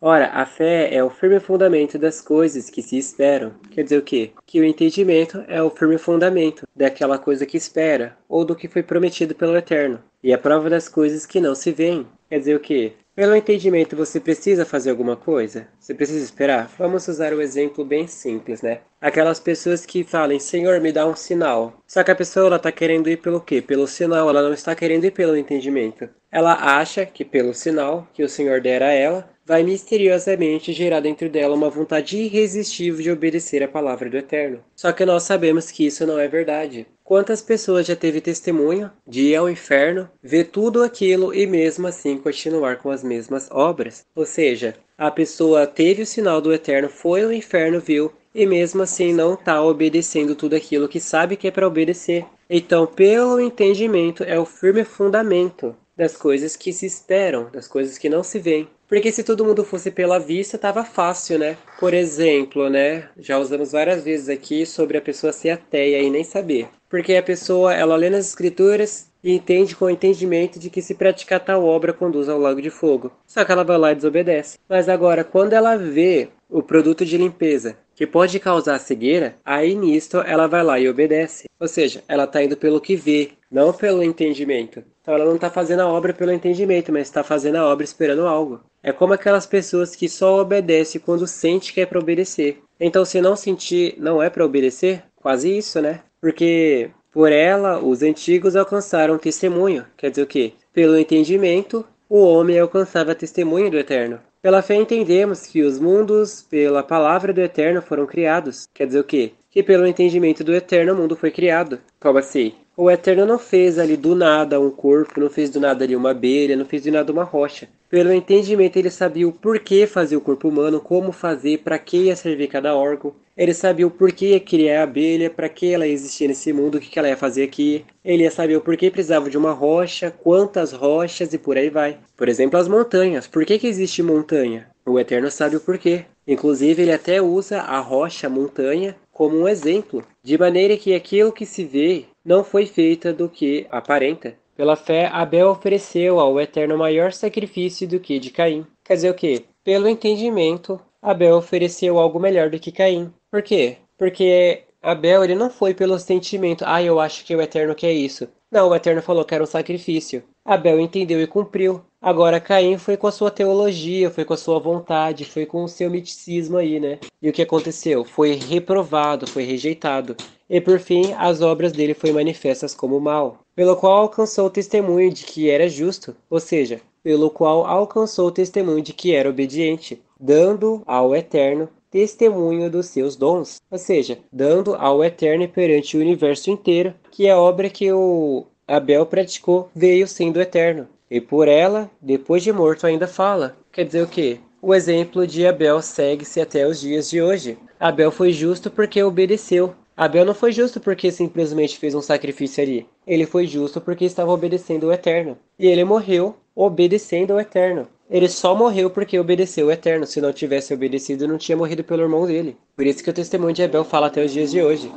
Ora, a fé é o firme fundamento das coisas que se esperam. Quer dizer o quê? Que o entendimento é o firme fundamento daquela coisa que espera, ou do que foi prometido pelo Eterno. E a prova das coisas que não se veem. Quer dizer o quê? Pelo entendimento, você precisa fazer alguma coisa? Você precisa esperar? Vamos usar um exemplo bem simples, né? Aquelas pessoas que falam, Senhor, me dá um sinal. Só que a pessoa ela está querendo ir pelo quê? Pelo sinal, ela não está querendo ir pelo entendimento. Ela acha que pelo sinal que o Senhor der a ela, vai misteriosamente gerar dentro dela uma vontade irresistível de obedecer à palavra do Eterno. Só que nós sabemos que isso não é verdade. Quantas pessoas já teve testemunho de ir ao inferno, ver tudo aquilo e mesmo assim continuar com as mesmas obras? Ou seja, a pessoa teve o sinal do Eterno, foi ao inferno, viu, e mesmo assim não está obedecendo tudo aquilo que sabe que é para obedecer. Então, pelo entendimento, é o firme fundamento das coisas que se esperam, das coisas que não se veem. Porque se todo mundo fosse pela vista, tava fácil, né? Por exemplo, né? Já usamos várias vezes aqui sobre a pessoa ser ateia e nem saber. Porque a pessoa, ela lê nas escrituras e entende com o entendimento de que se praticar tal obra conduz ao lago de fogo. Só que ela vai lá e desobedece. Mas agora, quando ela vê o produto de limpeza que pode causar cegueira, aí nisto ela vai lá e obedece. Ou seja, ela está indo pelo que vê, não pelo entendimento. Então ela não está fazendo a obra pelo entendimento, mas está fazendo a obra esperando algo. É como aquelas pessoas que só obedecem quando sente que é para obedecer. Então se não sentir não é para obedecer, quase isso, né? Porque por ela os antigos alcançaram testemunho. Quer dizer o quê? Pelo entendimento, o homem alcançava testemunho do Eterno. Pela fé entendemos que os mundos, pela palavra do Eterno, foram criados. Quer dizer o quê? Que pelo entendimento do Eterno o mundo foi criado. Como assim? O Eterno não fez ali do nada um corpo, não fez do nada ali uma abelha, não fez do nada uma rocha. Pelo entendimento ele sabia o porquê fazer o corpo humano, como fazer, para que ia servir cada órgão. Ele sabia o porquê ia criar a abelha, para que ela existia nesse mundo, o que ela ia fazer aqui. Ele ia saber o porquê precisava de uma rocha, quantas rochas e por aí vai. Por exemplo, as montanhas. Por que existe montanha? O Eterno sabe o porquê. Inclusive, ele até usa a rocha, a montanha, como um exemplo, de maneira que aquilo que se vê não foi feita do que aparenta. Pela fé, Abel ofereceu ao Eterno maior sacrifício do que de Caim. Quer dizer o quê? Pelo entendimento, Abel ofereceu algo melhor do que Caim. Por quê? Porque Abel ele não foi pelo sentimento, eu acho que o Eterno quer isso. Não, o Eterno falou que era um sacrifício. Abel entendeu e cumpriu. Agora Caim foi com a sua teologia, foi com a sua vontade, foi com o seu miticismo aí, né? E o que aconteceu? Foi reprovado, foi rejeitado. E por fim, as obras dele foram manifestas como mal, pelo qual alcançou o testemunho de que era justo, ou seja, pelo qual alcançou o testemunho de que era obediente, dando ao Eterno testemunho dos seus dons, ou seja, dando ao Eterno perante o universo inteiro, que a obra que o Abel praticou veio sendo eterno. E por ela, depois de morto, ainda fala. Quer dizer o quê? O exemplo de Abel segue-se até os dias de hoje. Abel foi justo porque obedeceu. Abel não foi justo porque simplesmente fez um sacrifício ali. Ele foi justo porque estava obedecendo o Eterno. E ele morreu obedecendo ao Eterno. Ele só morreu porque obedeceu o Eterno. Se não tivesse obedecido, não tinha morrido pelo irmão dele. Por isso que o testemunho de Abel fala até os dias de hoje.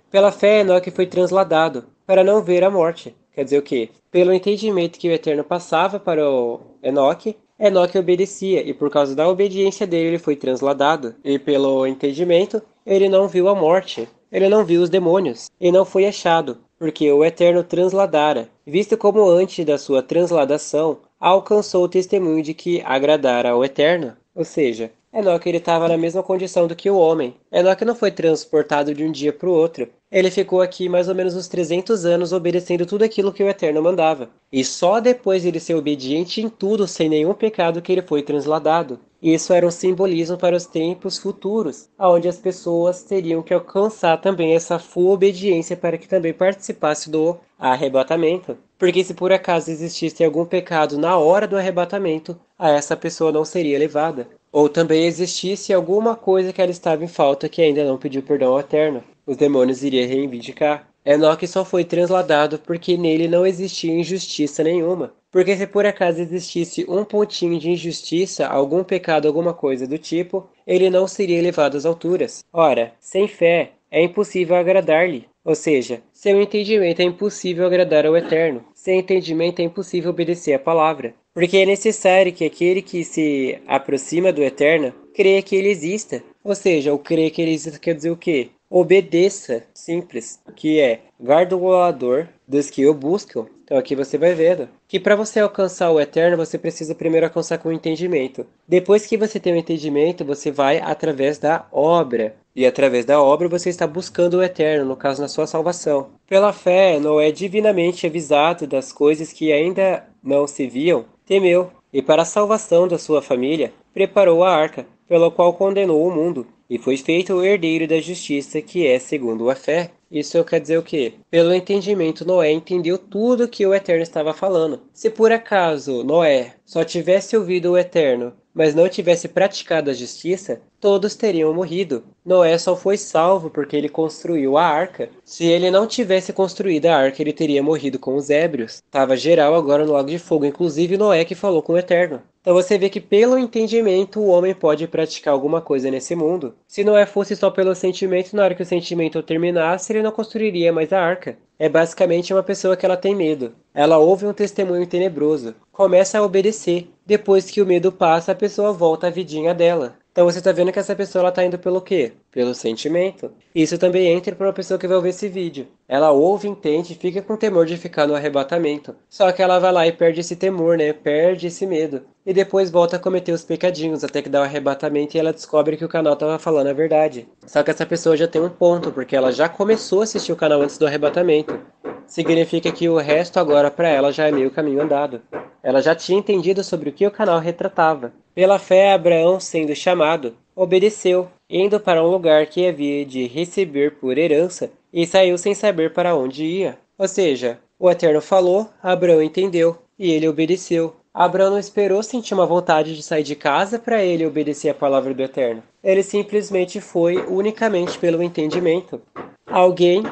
Pela fé, Enoque foi transladado, para não ver a morte. Quer dizer o quê? Pelo entendimento que o Eterno passava para o Enoque, Enoque obedecia, e por causa da obediência dele, ele foi transladado. E pelo entendimento, ele não viu a morte. Ele não viu os demônios, e não foi achado, porque o Eterno transladara, visto como antes da sua transladação, alcançou o testemunho de que agradara ao Eterno. Ou seja, Enoque ele estava na mesma condição do que o homem. Enoque não foi transportado de um dia para o outro. Ele ficou aqui mais ou menos uns 300 anos obedecendo tudo aquilo que o Eterno mandava. E só depois de ele ser obediente em tudo, sem nenhum pecado, que ele foi transladado. Isso era um simbolismo para os tempos futuros, onde as pessoas teriam que alcançar também essa full obediência para que também participasse do arrebatamento. Porque se por acaso existisse algum pecado na hora do arrebatamento, a essa pessoa não seria levada. Ou também existisse alguma coisa que ela estava em falta que ainda não pediu perdão ao Eterno. Os demônios iriam reivindicar. Enoque só foi transladado porque nele não existia injustiça nenhuma. Porque se por acaso existisse um pontinho de injustiça, algum pecado, alguma coisa do tipo, ele não seria elevado às alturas. Ora, sem fé, é impossível agradar-lhe. Ou seja, sem o entendimento é impossível agradar ao Eterno. Sem entendimento é impossível obedecer a palavra. Porque é necessário que aquele que se aproxima do Eterno creia que ele exista. Ou seja, o crer que ele exista quer dizer o quê? Obedeça, simples, que é galardoador dos que o buscam. Então aqui você vai vendo que para você alcançar o eterno, você precisa primeiro alcançar com o entendimento. Depois que você tem o entendimento, você vai através da obra. E através da obra você está buscando o eterno, no caso na sua salvação. Pela fé, Noé, divinamente avisado das coisas que ainda não se viam, temeu, e para a salvação da sua família, preparou a arca, pela qual condenou o mundo, e foi feito o herdeiro da justiça, que é segundo a fé. Isso quer dizer o quê? Pelo entendimento, Noé entendeu tudo que o Eterno estava falando. Se por acaso Noé só tivesse ouvido o Eterno, mas não tivesse praticado a justiça, todos teriam morrido. Noé só foi salvo porque ele construiu a arca. Se ele não tivesse construído a arca, ele teria morrido com os ébrios. Tava geral agora no lago de fogo, inclusive Noé que falou com o Eterno. Então você vê que pelo entendimento o homem pode praticar alguma coisa nesse mundo. Se Noé fosse só pelo sentimento, na hora que o sentimento terminasse, ele não construiria mais a arca. É basicamente uma pessoa que ela tem medo. Ela ouve um testemunho tenebroso, começa a obedecer. Depois que o medo passa, a pessoa volta à vidinha dela. Então você está vendo que essa pessoa está indo pelo quê? Pelo sentimento. Isso também entra para uma pessoa que vai ver esse vídeo. Ela ouve, entende e fica com temor de ficar no arrebatamento. Só que ela vai lá e perde esse temor, né? Perde esse medo. E depois volta a cometer os pecadinhos, até que dá o arrebatamento e ela descobre que o canal estava falando a verdade. Só que essa pessoa já tem um ponto, porque ela já começou a assistir o canal antes do arrebatamento. Significa que o resto agora para ela já é meio caminho andado. Ela já tinha entendido sobre o que o canal retratava. Pela fé, Abraão, sendo chamado, obedeceu, indo para um lugar que havia de receber por herança, e saiu sem saber para onde ia. Ou seja, o Eterno falou, Abraão entendeu, e ele obedeceu. Abraão não esperou sentir uma vontade de sair de casa para ele obedecer a palavra do Eterno. Ele simplesmente foi unicamente pelo entendimento. Alguém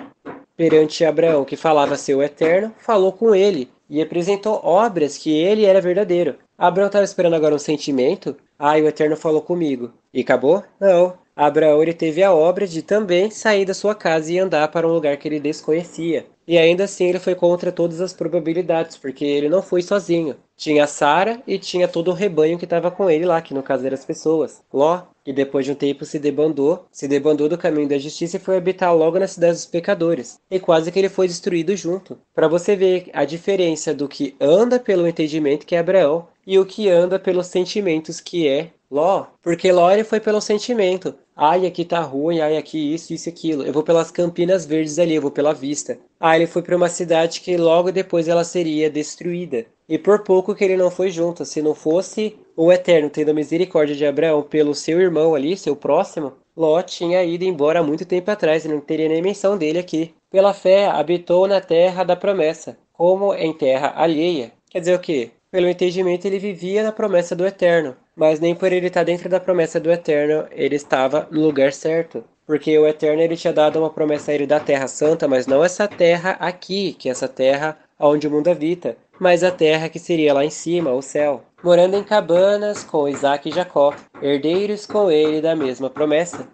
perante Abraão, que falava ser o Eterno, falou com ele e apresentou obras que ele era verdadeiro. Abraão estava esperando agora um sentimento. Ah, e o Eterno falou comigo. E acabou? Não. Abraão ele teve a obra de também sair da sua casa e andar para um lugar que ele desconhecia. E ainda assim ele foi contra todas as probabilidades, porque ele não foi sozinho. Tinha Sara e tinha todo o rebanho que estava com ele lá, que no caso eram as pessoas. Ló, que depois de um tempo se debandou do caminho da justiça e foi habitar logo na cidade dos pecadores. E quase que ele foi destruído junto. Para você ver a diferença do que anda pelo entendimento, que é Abraão, e o que anda pelos sentimentos, que é Ló. Porque Ló ele foi pelo sentimento. Ai, aqui tá ruim, ai, aqui isso e aquilo. Eu vou pelas Campinas Verdes ali, eu vou pela vista. Ah, ele foi para uma cidade que logo depois ela seria destruída. E por pouco que ele não foi junto. Se não fosse o Eterno tendo misericórdia de Abraão pelo seu irmão ali, seu próximo, Ló tinha ido embora há muito tempo atrás e não teria nem menção dele aqui. Pela fé, habitou na terra da promessa, como em terra alheia. Quer dizer o quê? Pelo entendimento, ele vivia na promessa do Eterno, mas nem por ele estar dentro da promessa do Eterno, ele estava no lugar certo. Porque o Eterno ele tinha dado uma promessa a ele da Terra Santa, mas não essa terra aqui, que é essa terra onde o mundo habita, mas a terra que seria lá em cima, o céu. Morando em cabanas com Isaac e Jacó, herdeiros com ele da mesma promessa.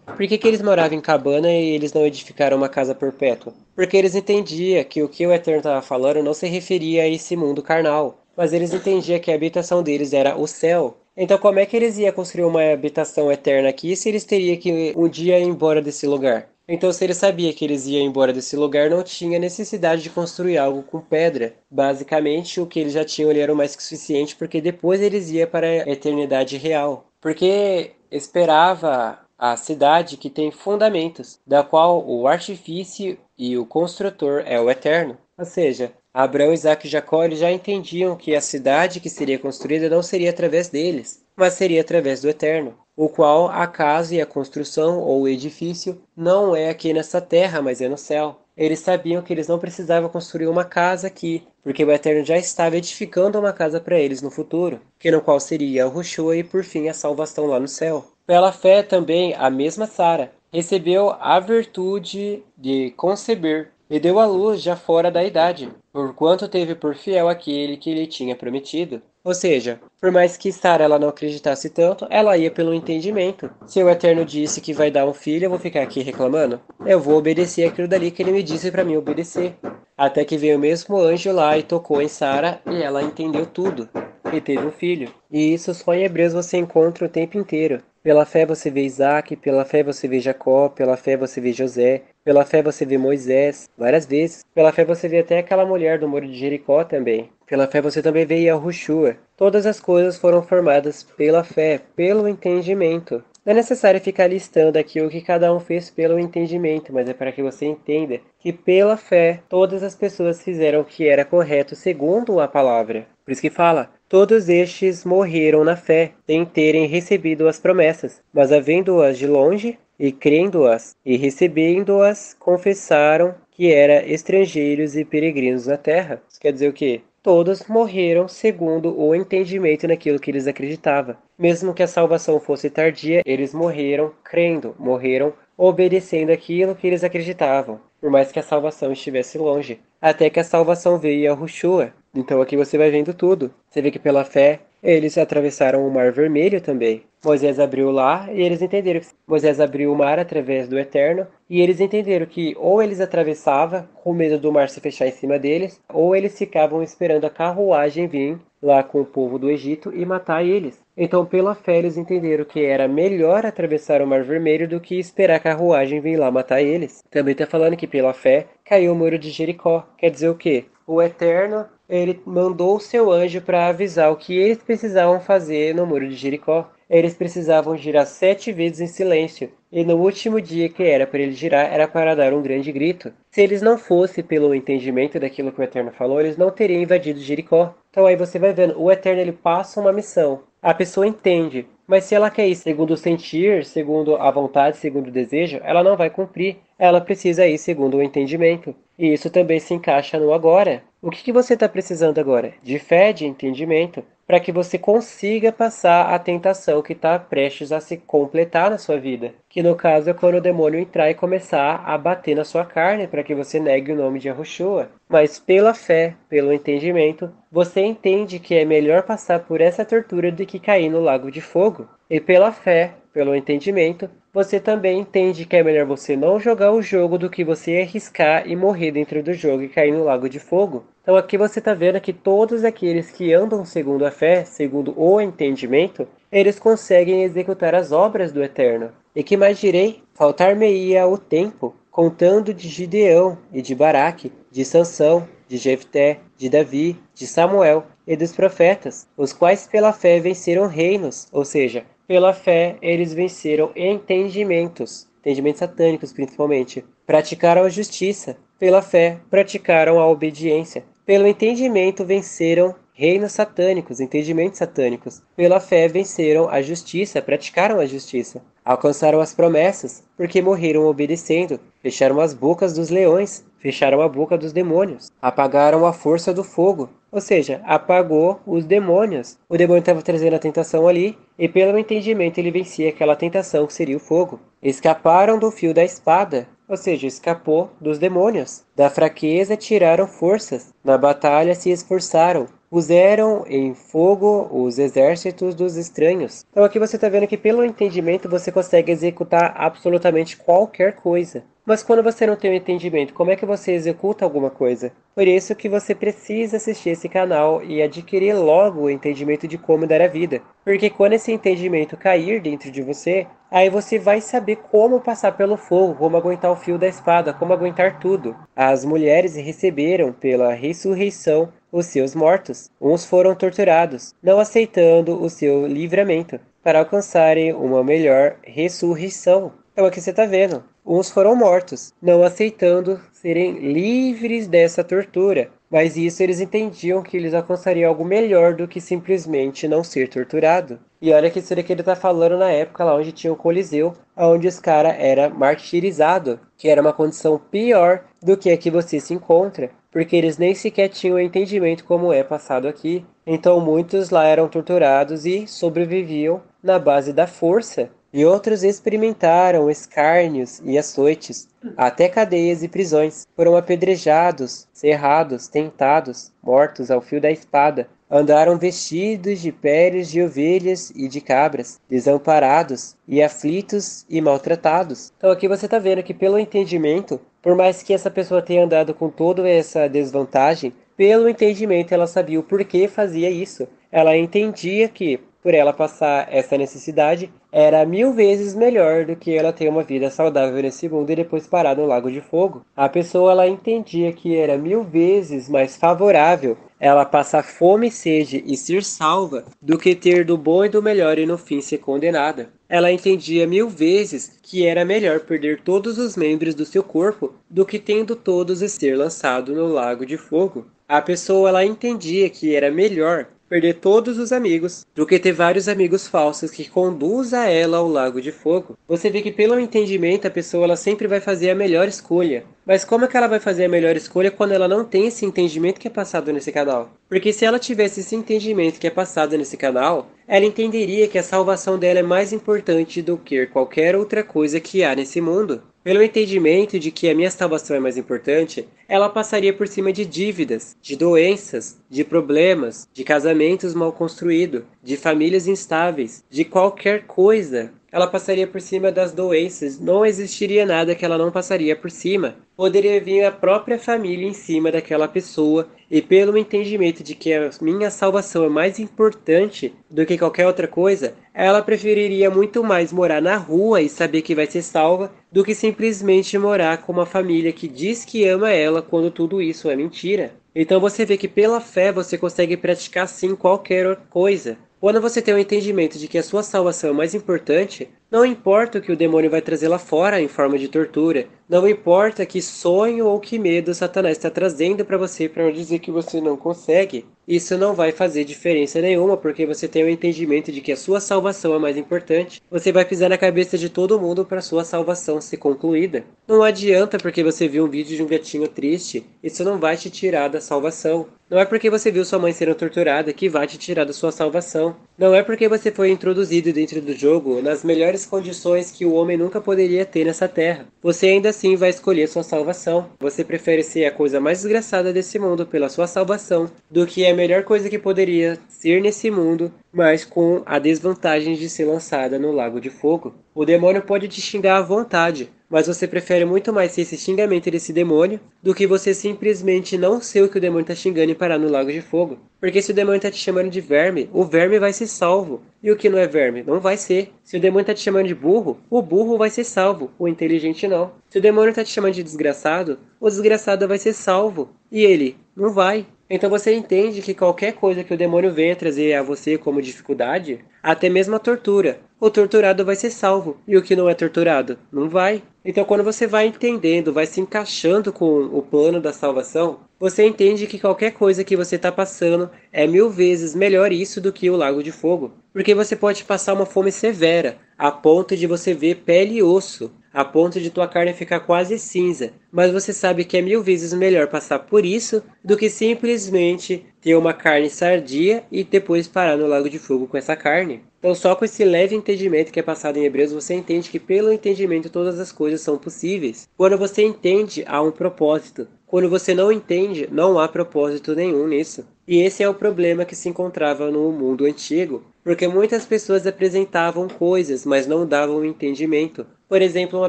Por que eles moravam em cabana e eles não edificaram uma casa perpétua? Porque eles entendiam que o o Eterno estava falando não se referia a esse mundo carnal, mas eles entendiam que a habitação deles era o céu. Então como é que eles iam construir uma habitação eterna aqui se eles teriam que um dia ir embora desse lugar? Então se ele sabia que eles iam embora desse lugar, não tinha necessidade de construir algo com pedra. Basicamente, o que eles já tinham ali era o mais que suficiente, porque depois eles iam para a eternidade real. Porque esperava a cidade que tem fundamentos, da qual o artifício e o construtor é o Eterno. Ou seja, Abraão, Isaac e Jacó eles já entendiam que a cidade que seria construída não seria através deles, mas seria através do Eterno, o qual a casa e a construção ou o edifício não é aqui nessa terra, mas é no céu. Eles sabiam que eles não precisavam construir uma casa aqui, porque o Eterno já estava edificando uma casa para eles no futuro, que no qual seria o Rushua e por fim a salvação lá no céu. Pela fé também, a mesma Sara recebeu a virtude de conceber e deu à luz já fora da idade, porquanto teve por fiel aquele que lhe tinha prometido. Ou seja, por mais que Sara ela não acreditasse tanto, ela ia pelo entendimento. Se o Eterno disse que vai dar um filho, eu vou ficar aqui reclamando? Eu vou obedecer aquilo dali que ele me disse para mim obedecer. Até que veio o mesmo anjo lá e tocou em Sara e ela entendeu tudo. e teve um filho. E isso só em Hebreus você encontra o tempo inteiro. Pela fé você vê Isaac, pela fé você vê Jacó, pela fé você vê José, pela fé você vê Moisés, várias vezes. Pela fé você vê até aquela mulher do Muro de Jericó também. Pela fé você também vê Yahushua. Todas as coisas foram formadas pela fé, pelo entendimento. Não é necessário ficar listando aqui o que cada um fez pelo entendimento, mas é para que você entenda que pela fé todas as pessoas fizeram o que era correto segundo a palavra. Por isso que fala, todos estes morreram na fé, sem terem recebido as promessas, mas havendo-as de longe, e crendo-as, e recebendo-as, confessaram que eram estrangeiros e peregrinos na terra. Isso quer dizer o quê? Todos morreram segundo o entendimento naquilo que eles acreditavam. Mesmo que a salvação fosse tardia, eles morreram crendo, morreram obedecendo aquilo que eles acreditavam, por mais que a salvação estivesse longe, até que a salvação veio a Yahushua. Então aqui você vai vendo tudo. Você vê que pela fé eles atravessaram o Mar Vermelho também. Moisés abriu lá e eles entenderam que Moisés abriu o mar através do Eterno e eles entenderam que ou eles atravessavam com medo do mar se fechar em cima deles, ou eles ficavam esperando a carruagem vir lá com o povo do Egito e matar eles. Então, pela fé, eles entenderam que era melhor atravessar o Mar Vermelho do que esperar a carruagem vir lá matar eles. Também está falando que pela fé caiu o muro de Jericó. Quer dizer o quê? O Eterno, ele mandou o seu anjo para avisar o que eles precisavam fazer no muro de Jericó. Eles precisavam girar 7 vezes em silêncio, e no último dia que era para eles girar, era para dar um grande grito. Se eles não fossem pelo entendimento daquilo que o Eterno falou, eles não teriam invadido Jericó. Então aí você vai vendo, o Eterno ele passa uma missão. A pessoa entende, mas se ela quer ir segundo o sentir, segundo a vontade, segundo o desejo, ela não vai cumprir. Ela precisa ir segundo o entendimento. E isso também se encaixa no agora. O que você está precisando agora? De fé, de entendimento, para que você consiga passar a tentação que está prestes a se completar na sua vida. Que no caso é quando o demônio entrar e começar a bater na sua carne para que você negue o nome de Yahushua. Mas pela fé, pelo entendimento, você entende que é melhor passar por essa tortura do que cair no lago de fogo. E pela fé, pelo entendimento, você também entende que é melhor você não jogar o jogo do que você arriscar e morrer dentro do jogo e cair no lago de fogo. Então aqui você está vendo que todos aqueles que andam segundo a fé, segundo o entendimento, eles conseguem executar as obras do Eterno. E que mais direi? Faltar-me-ia o tempo, contando de Gideão e de Baraque, de Sansão, de Jefté, de Davi, de Samuel e dos profetas, os quais pela fé venceram reinos, ou seja, pela fé eles venceram entendimentos satânicos principalmente. Praticaram a justiça, pela fé praticaram a obediência. Pelo entendimento venceram reinos satânicos, entendimentos satânicos. Pela fé venceram a justiça, praticaram a justiça. Alcançaram as promessas, porque morreram obedecendo. Fecharam as bocas dos leões, fecharam a boca dos demônios. Apagaram a força do fogo, ou seja, apagou os demônios. O demônio estava trazendo a tentação ali, e pelo entendimento ele vencia aquela tentação que seria o fogo. Escaparam do fio da espada, ou seja, escapou dos demônios. Da fraqueza tiraram forças, na batalha se esforçaram. Puseram em fogo os exércitos dos estranhos. Então aqui você está vendo que pelo entendimento você consegue executar absolutamente qualquer coisa. Mas quando você não tem o entendimento, como é que você executa alguma coisa? Por isso que você precisa assistir esse canal e adquirir logo o entendimento de como dar a vida. Porque quando esse entendimento cair dentro de você, aí você vai saber como passar pelo fogo, como aguentar o fio da espada, como aguentar tudo. As mulheres receberam pela ressurreição os seus mortos. Uns foram torturados, não aceitando o seu livramento, para alcançarem uma melhor ressurreição. Então aqui você está vendo. Uns foram mortos, não aceitando serem livres dessa tortura. Mas isso eles entendiam que eles alcançariam algo melhor do que simplesmente não ser torturado. E olha que isso daqui ele está falando na época lá onde tinha o Coliseu, onde os caras eram martirizados, que era uma condição pior do que a que você se encontra, porque eles nem sequer tinham entendimento como é passado aqui. Então muitos lá eram torturados e sobreviviam na base da força. E outros experimentaram escárnios e açoites, até cadeias e prisões. Foram apedrejados, cerrados, tentados, mortos ao fio da espada. Andaram vestidos de peles de ovelhas e de cabras, desamparados e aflitos e maltratados. Então aqui você está vendo que pelo entendimento, Por mais que essa pessoa tenha andado com toda essa desvantagem, pelo entendimento ela sabia o porquê fazia isso. Ela entendia que, por ela passar essa necessidade, era 1000 vezes melhor do que ela ter uma vida saudável nesse mundo e depois parar no Lago de Fogo. A pessoa ela entendia que era 1000 vezes mais favorável ela passar fome e sede e ser salva do que ter do bom e do melhor e no fim ser condenada. Ela entendia 1000 vezes que era melhor perder todos os membros do seu corpo do que tendo todos e ser lançado no Lago de Fogo. A pessoa ela entendia que era melhor perder todos os amigos do que ter vários amigos falsos que conduz a ela ao Lago de Fogo. Você vê que pelo entendimento a pessoa ela sempre vai fazer a melhor escolha. Mas como é que ela vai fazer a melhor escolha quando ela não tem esse entendimento que é passado nesse canal? Porque se ela tivesse esse entendimento que é passado nesse canal, ela entenderia que a salvação dela é mais importante do que qualquer outra coisa que há nesse mundo. Pelo entendimento de que a minha salvação é mais importante, ela passaria por cima de dívidas, de doenças, de problemas, de casamentos mal construídos, de famílias instáveis, de qualquer coisa. Ela passaria por cima das doenças, não existiria nada que ela não passaria por cima. Poderia vir a própria família em cima daquela pessoa, e pelo entendimento de que a minha salvação é mais importante do que qualquer outra coisa, ela preferiria muito mais morar na rua e saber que vai ser salva do que simplesmente morar com uma família que diz que ama ela quando tudo isso é mentira. Então você vê que pela fé você consegue praticar sim qualquer coisa. Quando você tem o entendimento de que a sua salvação é mais importante, não importa o que o demônio vai trazer lá fora em forma de tortura, não importa que sonho ou que medo Satanás está trazendo para você para dizer que você não consegue, isso não vai fazer diferença nenhuma porque você tem o entendimento de que a sua salvação é mais importante. Você vai pisar na cabeça de todo mundo para sua salvação ser concluída. Não adianta porque você viu um vídeo de um gatinho triste, isso não vai te tirar da salvação. Não é porque você viu sua mãe sendo torturada que vai te tirar da sua salvação. Não é porque você foi introduzido dentro do jogo nas melhores condições que o homem nunca poderia ter nessa terra. Você ainda assim vai escolher sua salvação. Você prefere ser a coisa mais desgraçada desse mundo pela sua salvação do que a melhor coisa que poderia ser nesse mundo, mas com a desvantagem de ser lançada no Lago de Fogo. O demônio pode te xingar à vontade, mas você prefere muito mais ser esse xingamento desse demônio do que você simplesmente não ser o que o demônio está xingando e parar no Lago de Fogo. Porque se o demônio está te chamando de verme, o verme vai ser salvo. E o que não é verme? Não vai ser. Se o demônio está te chamando de burro, o burro vai ser salvo, o inteligente não. Se o demônio está te chamando de desgraçado, o desgraçado vai ser salvo. E ele não vai. Então você entende que qualquer coisa que o demônio venha trazer a você como dificuldade, até mesmo a tortura, o torturado vai ser salvo. E o que não é torturado? Não vai. Então quando você vai entendendo, vai se encaixando com o plano da salvação, você entende que qualquer coisa que você está passando é 1000 vezes melhor isso do que o Lago de Fogo. Porque você pode passar uma fome severa, a ponto de você ver pele e osso, a ponto de tua carne ficar quase cinza. Mas você sabe que é 1000 vezes melhor passar por isso do que simplesmente ter uma carne sadia e depois parar no Lago de Fogo com essa carne. Então só com esse leve entendimento que é passado em Hebreus, você entende que pelo entendimento todas as coisas são possíveis. Quando você entende, há um propósito. Quando você não entende, não há propósito nenhum nisso. E esse é o problema que se encontrava no mundo antigo, porque muitas pessoas apresentavam coisas, mas não davam entendimento. Por exemplo, uma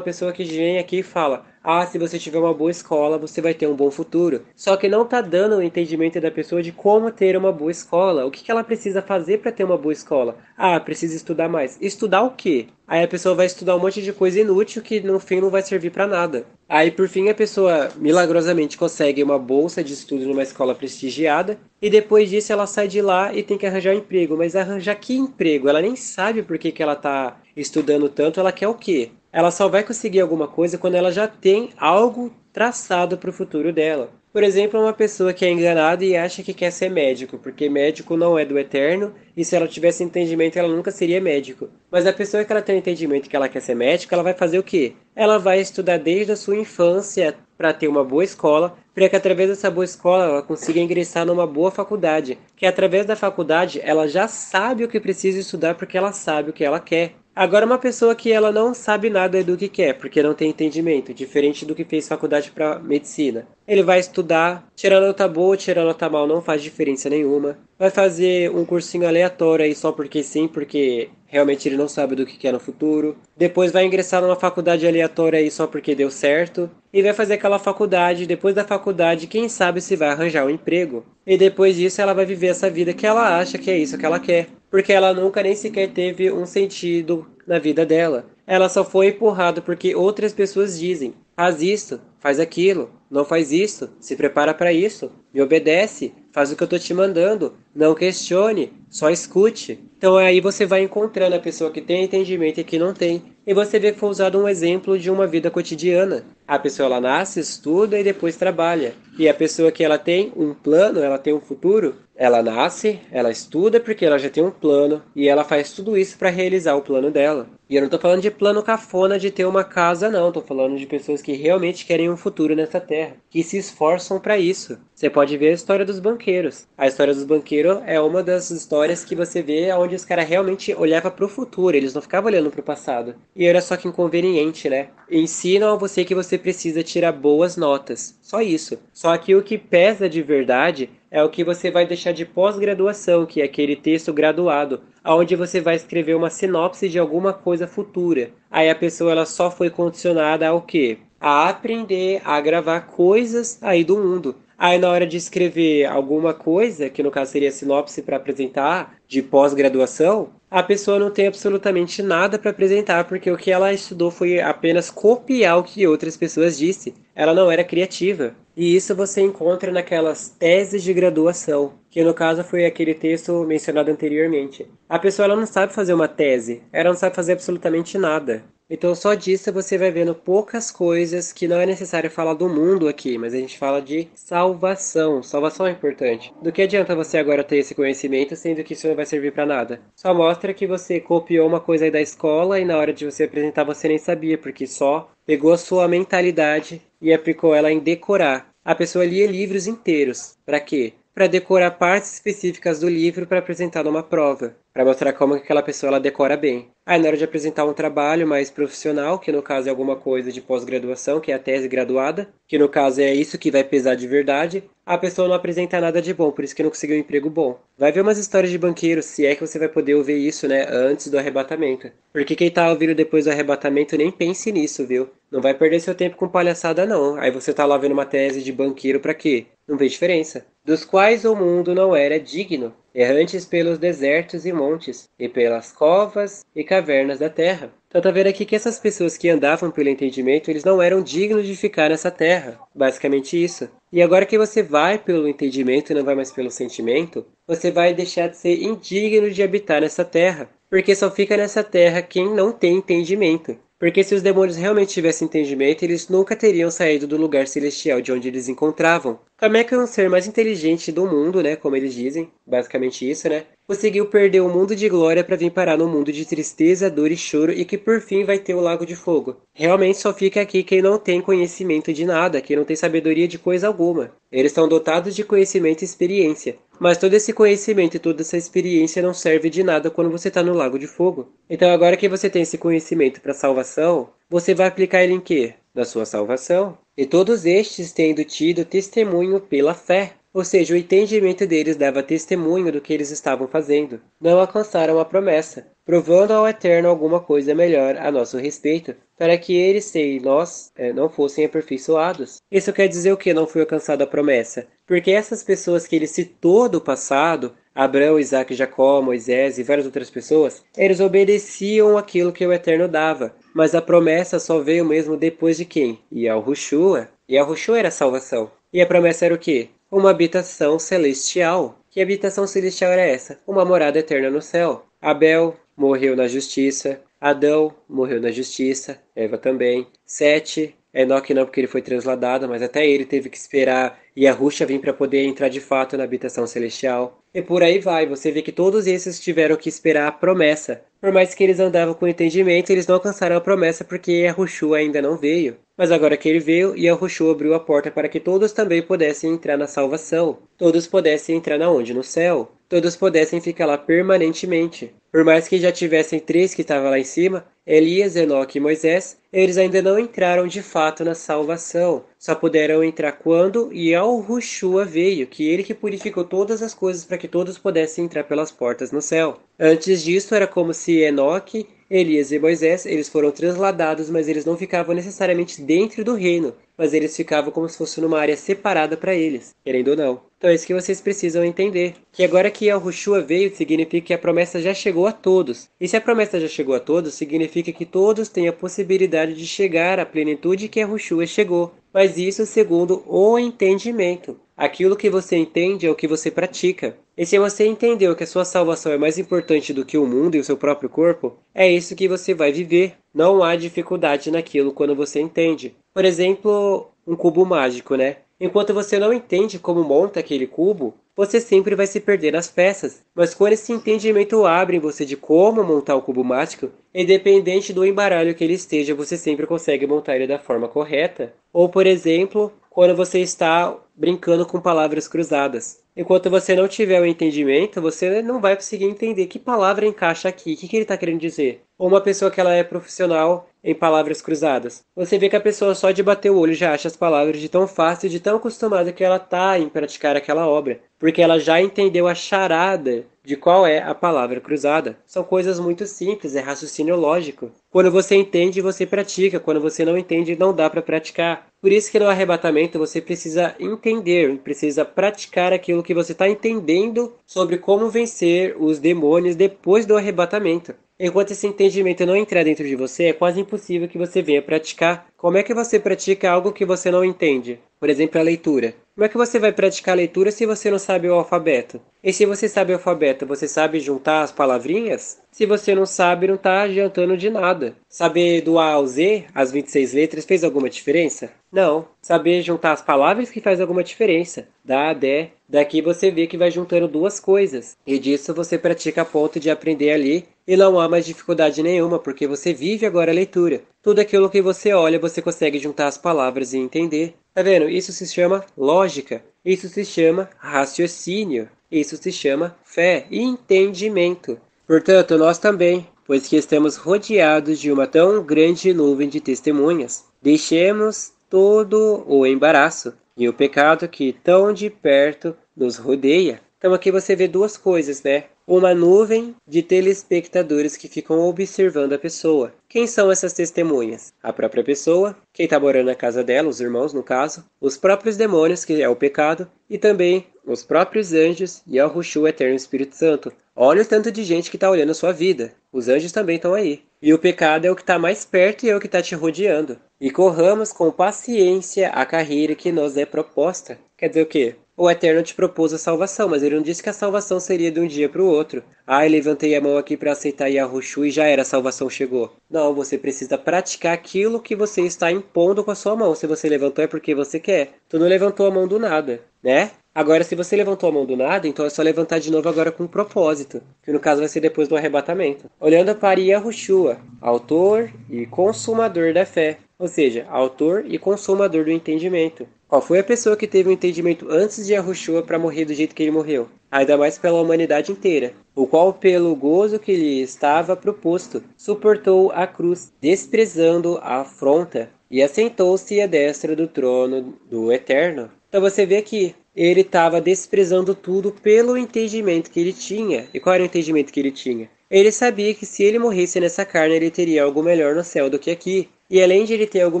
pessoa que vem aqui e fala: ah, se você tiver uma boa escola, você vai ter um bom futuro. Só que não está dando o entendimento da pessoa de como ter uma boa escola. O que ela precisa fazer para ter uma boa escola? Ah, precisa estudar mais. Estudar o quê? Aí a pessoa vai estudar um monte de coisa inútil que no fim não vai servir para nada. Aí por fim a pessoa milagrosamente consegue uma bolsa de estudo numa escola prestigiada e depois disso ela sai de lá e tem que arranjar um emprego. Mas arranjar que emprego? Ela nem sabe por que ela está estudando tanto, ela quer o quê? Ela só vai conseguir alguma coisa quando ela já tem algo traçado para o futuro dela. Por exemplo, uma pessoa que é enganada e acha que quer ser médico, porque médico não é do eterno, e se ela tivesse entendimento, ela nunca seria médico. Mas a pessoa que ela tem entendimento que ela quer ser médico, ela vai fazer o quê? Ela vai estudar desde a sua infância para ter uma boa escola, para que através dessa boa escola ela consiga ingressar numa boa faculdade, que através da faculdade ela já sabe o que precisa estudar porque ela sabe o que ela quer. Agora uma pessoa que ela não sabe nada do que quer, porque não tem entendimento, diferente do que fez faculdade para medicina. Ele vai estudar, tirar nota boa, tirar nota mal, não faz diferença nenhuma. Vai fazer um cursinho aleatório aí só porque sim, porque realmente ele não sabe do que quer no futuro. Depois vai ingressar numa faculdade aleatória aí só porque deu certo. E vai fazer aquela faculdade, depois da faculdade, quem sabe se vai arranjar um emprego. E depois disso ela vai viver essa vida que ela acha que é isso que ela quer. Porque ela nunca nem sequer teve um sentido na vida dela. Ela só foi empurrada porque outras pessoas dizem: faz isso, faz aquilo, não faz isso, se prepara para isso, me obedece, faz o que eu tô te mandando, não questione, só escute. Então aí você vai encontrando a pessoa que tem entendimento e que não tem. E você vê que foi usado um exemplo de uma vida cotidiana. A pessoa ela nasce, estuda e depois trabalha. E a pessoa que ela tem um plano, ela tem um futuro, ela nasce, ela estuda porque ela já tem um plano e ela faz tudo isso para realizar o plano dela. E eu não tô falando de plano cafona de ter uma casa, não. Tô falando de pessoas que realmente querem um futuro nessa terra, que se esforçam para isso. Você pode ver a história dos banqueiros. A história dos banqueiros é uma das histórias que você vê onde os caras realmente olhavam para o futuro, eles não ficavam olhando para o passado. E era só que inconveniente, né? Ensinam a você que você precisa tirar boas notas. Só isso. Só que o que pesa de verdade é o que você vai deixar de pós-graduação, que é aquele texto graduado, onde você vai escrever uma sinopse de alguma coisa futura. Aí a pessoa ela só foi condicionada ao quê? A aprender a gravar coisas aí do mundo. Aí na hora de escrever alguma coisa, que no caso seria sinopse para apresentar, de pós-graduação, a pessoa não tem absolutamente nada para apresentar, porque o que ela estudou foi apenas copiar o que outras pessoas disse. Ela não era criativa. E isso você encontra naquelas teses de graduação, que no caso foi aquele texto mencionado anteriormente. A pessoa ela não sabe fazer uma tese, ela não sabe fazer absolutamente nada. Então só disso você vai vendo poucas coisas que não é necessário falar do mundo aqui, mas a gente fala de salvação. Salvação é importante. Do que adianta você agora ter esse conhecimento, sendo que isso não vai servir para nada? Só mostra que você copiou uma coisa aí da escola e na hora de você apresentar você nem sabia, porque só pegou a sua mentalidade e aplicou ela em decorar. A pessoa lia livros inteiros. Para quê? Para decorar partes específicas do livro para apresentar numa prova, para mostrar como aquela pessoa ela decora bem. Aí na hora de apresentar um trabalho mais profissional, que no caso é alguma coisa de pós-graduação, que é a tese graduada, que no caso é isso que vai pesar de verdade, a pessoa não apresenta nada de bom, por isso que não conseguiu um emprego bom. Vai ver umas histórias de banqueiros, se é que você vai poder ouvir isso, né, antes do arrebatamento. Porque quem tá ouvindo depois do arrebatamento nem pense nisso, viu? Não vai perder seu tempo com palhaçada não. Aí você tá lá vendo uma tese de banqueiro pra quê? Não vê diferença. Dos quais o mundo não era digno, errantes pelos desertos e montes, e pelas covas e cavernas da terra. Então tá vendo aqui que essas pessoas que andavam pelo entendimento, eles não eram dignos de ficar nessa terra. Basicamente isso. E agora que você vai pelo entendimento e não vai mais pelo sentimento, você vai deixar de ser indigno de habitar nessa terra. Porque só fica nessa terra quem não tem entendimento. Porque se os demônios realmente tivessem entendimento, eles nunca teriam saído do lugar celestial de onde eles encontravam. Kamek é um ser mais inteligente do mundo, né? Como eles dizem. Basicamente isso, né? Conseguiu perder o mundo de glória para vir parar no mundo de tristeza, dor e choro e que por fim vai ter o lago de fogo. Realmente só fica aqui quem não tem conhecimento de nada, quem não tem sabedoria de coisa alguma. Eles estão dotados de conhecimento e experiência. Mas todo esse conhecimento e toda essa experiência não serve de nada quando você está no lago de fogo. Então agora que você tem esse conhecimento para salvação, você vai aplicar ele em quê? Na sua salvação. E todos estes tendo tido testemunho pela fé. Ou seja, o entendimento deles dava testemunho do que eles estavam fazendo. Não alcançaram a promessa, provando ao Eterno alguma coisa melhor a nosso respeito, para que eles e nós não fossem aperfeiçoados. Isso quer dizer o que não foi alcançada a promessa? Porque essas pessoas que ele citou do passado, Abraão, Isaac, Jacó, Moisés e várias outras pessoas, eles obedeciam aquilo que o Eterno dava. Mas a promessa só veio mesmo depois de quem? Yahushua. Yahushua era a salvação. E a promessa era o quê? Uma habitação celestial. Que habitação celestial era essa? Uma morada eterna no céu. Abel morreu na justiça. Adão morreu na justiça. Eva também. Sete. Enoque não, porque ele foi transladado, mas até ele teve que esperar Yahushua vir para poder entrar de fato na habitação celestial. E por aí vai, você vê que todos esses tiveram que esperar a promessa. Por mais que eles andavam com entendimento, eles não alcançaram a promessa porque Yahushua ainda não veio. Mas agora que ele veio, Yahushua abriu a porta para que todos também pudessem entrar na salvação. Todos pudessem entrar na onde? No céu. todos pudessem ficar lá permanentemente. Por mais que já tivessem três que estavam lá em cima, Elias, Enoque e Moisés, eles ainda não entraram de fato na salvação. Só puderam entrar quando Yahushua veio, que ele que purificou todas as coisas para que todos pudessem entrar pelas portas no céu. Antes disso, era como se Enoque, Elias e Moisés, eles foram transladados, mas eles não ficavam necessariamente dentro do reino, mas eles ficavam como se fosse numa área separada para eles, querendo ou não. Então é isso que vocês precisam entender, que agora que Yahushua veio, significa que a promessa já chegou a todos. E se a promessa já chegou a todos, significa que todos têm a possibilidade de chegar à plenitude que Yahushua chegou. Mas isso segundo o entendimento. Aquilo que você entende é o que você pratica. E se você entendeu que a sua salvação é mais importante do que o mundo e o seu próprio corpo, é isso que você vai viver. Não há dificuldade naquilo quando você entende. Por exemplo, um cubo mágico, né? Enquanto você não entende como monta aquele cubo, você sempre vai se perder nas peças. Mas quando esse entendimento abre em você de como montar o cubo mágico, independente do embaralho que ele esteja, você sempre consegue montar ele da forma correta. Ou, por exemplo, quando você está brincando com palavras cruzadas. Enquanto você não tiver o entendimento, você não vai conseguir entender que palavra encaixa aqui, o que ele está querendo dizer. Ou uma pessoa que ela é profissional em palavras cruzadas. Você vê que a pessoa só de bater o olho já acha as palavras de tão fácil, de tão acostumada que ela está em praticar aquela obra. Porque ela já entendeu a charada de qual é a palavra cruzada. São coisas muito simples, é raciocínio lógico. Quando você entende, você pratica. Quando você não entende, não dá para praticar. Por isso que no arrebatamento você precisa entender, precisa praticar aquilo que você está entendendo sobre como vencer os demônios depois do arrebatamento. Enquanto esse entendimento não entrar dentro de você, é quase impossível que você venha praticar. Como é que você pratica algo que você não entende? Por exemplo, a leitura. Como é que você vai praticar a leitura se você não sabe o alfabeto? E se você sabe o alfabeto, você sabe juntar as palavrinhas? Se você não sabe, não está adiantando de nada. Saber do A ao Z, as 26 letras, fez alguma diferença? Não. Saber juntar as palavras que faz alguma diferença. Dá, dé. Daqui você vê que vai juntando duas coisas. E disso você pratica a ponto de aprender a ler. E não há mais dificuldade nenhuma, porque você vive agora a leitura. Tudo aquilo que você olha, você consegue juntar as palavras e entender. Tá vendo? Isso se chama lógica. Isso se chama raciocínio. Isso se chama fé e entendimento. Portanto, nós também, pois que estamos rodeados de uma tão grande nuvem de testemunhas, deixemos todo o embaraço e o pecado que tão de perto nos rodeia. Então aqui você vê duas coisas, né? Uma nuvem de telespectadores que ficam observando a pessoa. Quem são essas testemunhas? A própria pessoa, quem está morando na casa dela, os irmãos no caso, os próprios demônios, que é o pecado, e também os próprios anjos e o Yahushua Eterno Espírito Santo. Olha o tanto de gente que está olhando a sua vida. Os anjos também estão aí. E o pecado é o que está mais perto e é o que está te rodeando. E corramos com paciência a carreira que nos é proposta. Quer dizer o quê? O Eterno te propôs a salvação, mas ele não disse que a salvação seria de um dia para o outro. Ah, eu levantei a mão aqui para aceitar Yahushua e já era, a salvação chegou. Não, você precisa praticar aquilo que você está impondo com a sua mão. Se você levantou é porque você quer. Tu não levantou a mão do nada, né? Agora, se você levantou a mão do nada, então é só levantar de novo agora com um propósito, que no caso vai ser depois do arrebatamento. Olhando para Yahushua, autor e consumador da fé, ou seja, autor e consumador do entendimento. Qual foi a pessoa que teve o entendimento antes de Yahushua para morrer do jeito que ele morreu? Ainda mais pela humanidade inteira, o qual pelo gozo que lhe estava proposto, suportou a cruz, desprezando a afronta, e assentou-se à destra do trono do Eterno. Então você vê que ele estava desprezando tudo pelo entendimento que ele tinha. E qual era o entendimento que ele tinha? Ele sabia que se ele morresse nessa carne, ele teria algo melhor no céu do que aqui. E além de ele ter algo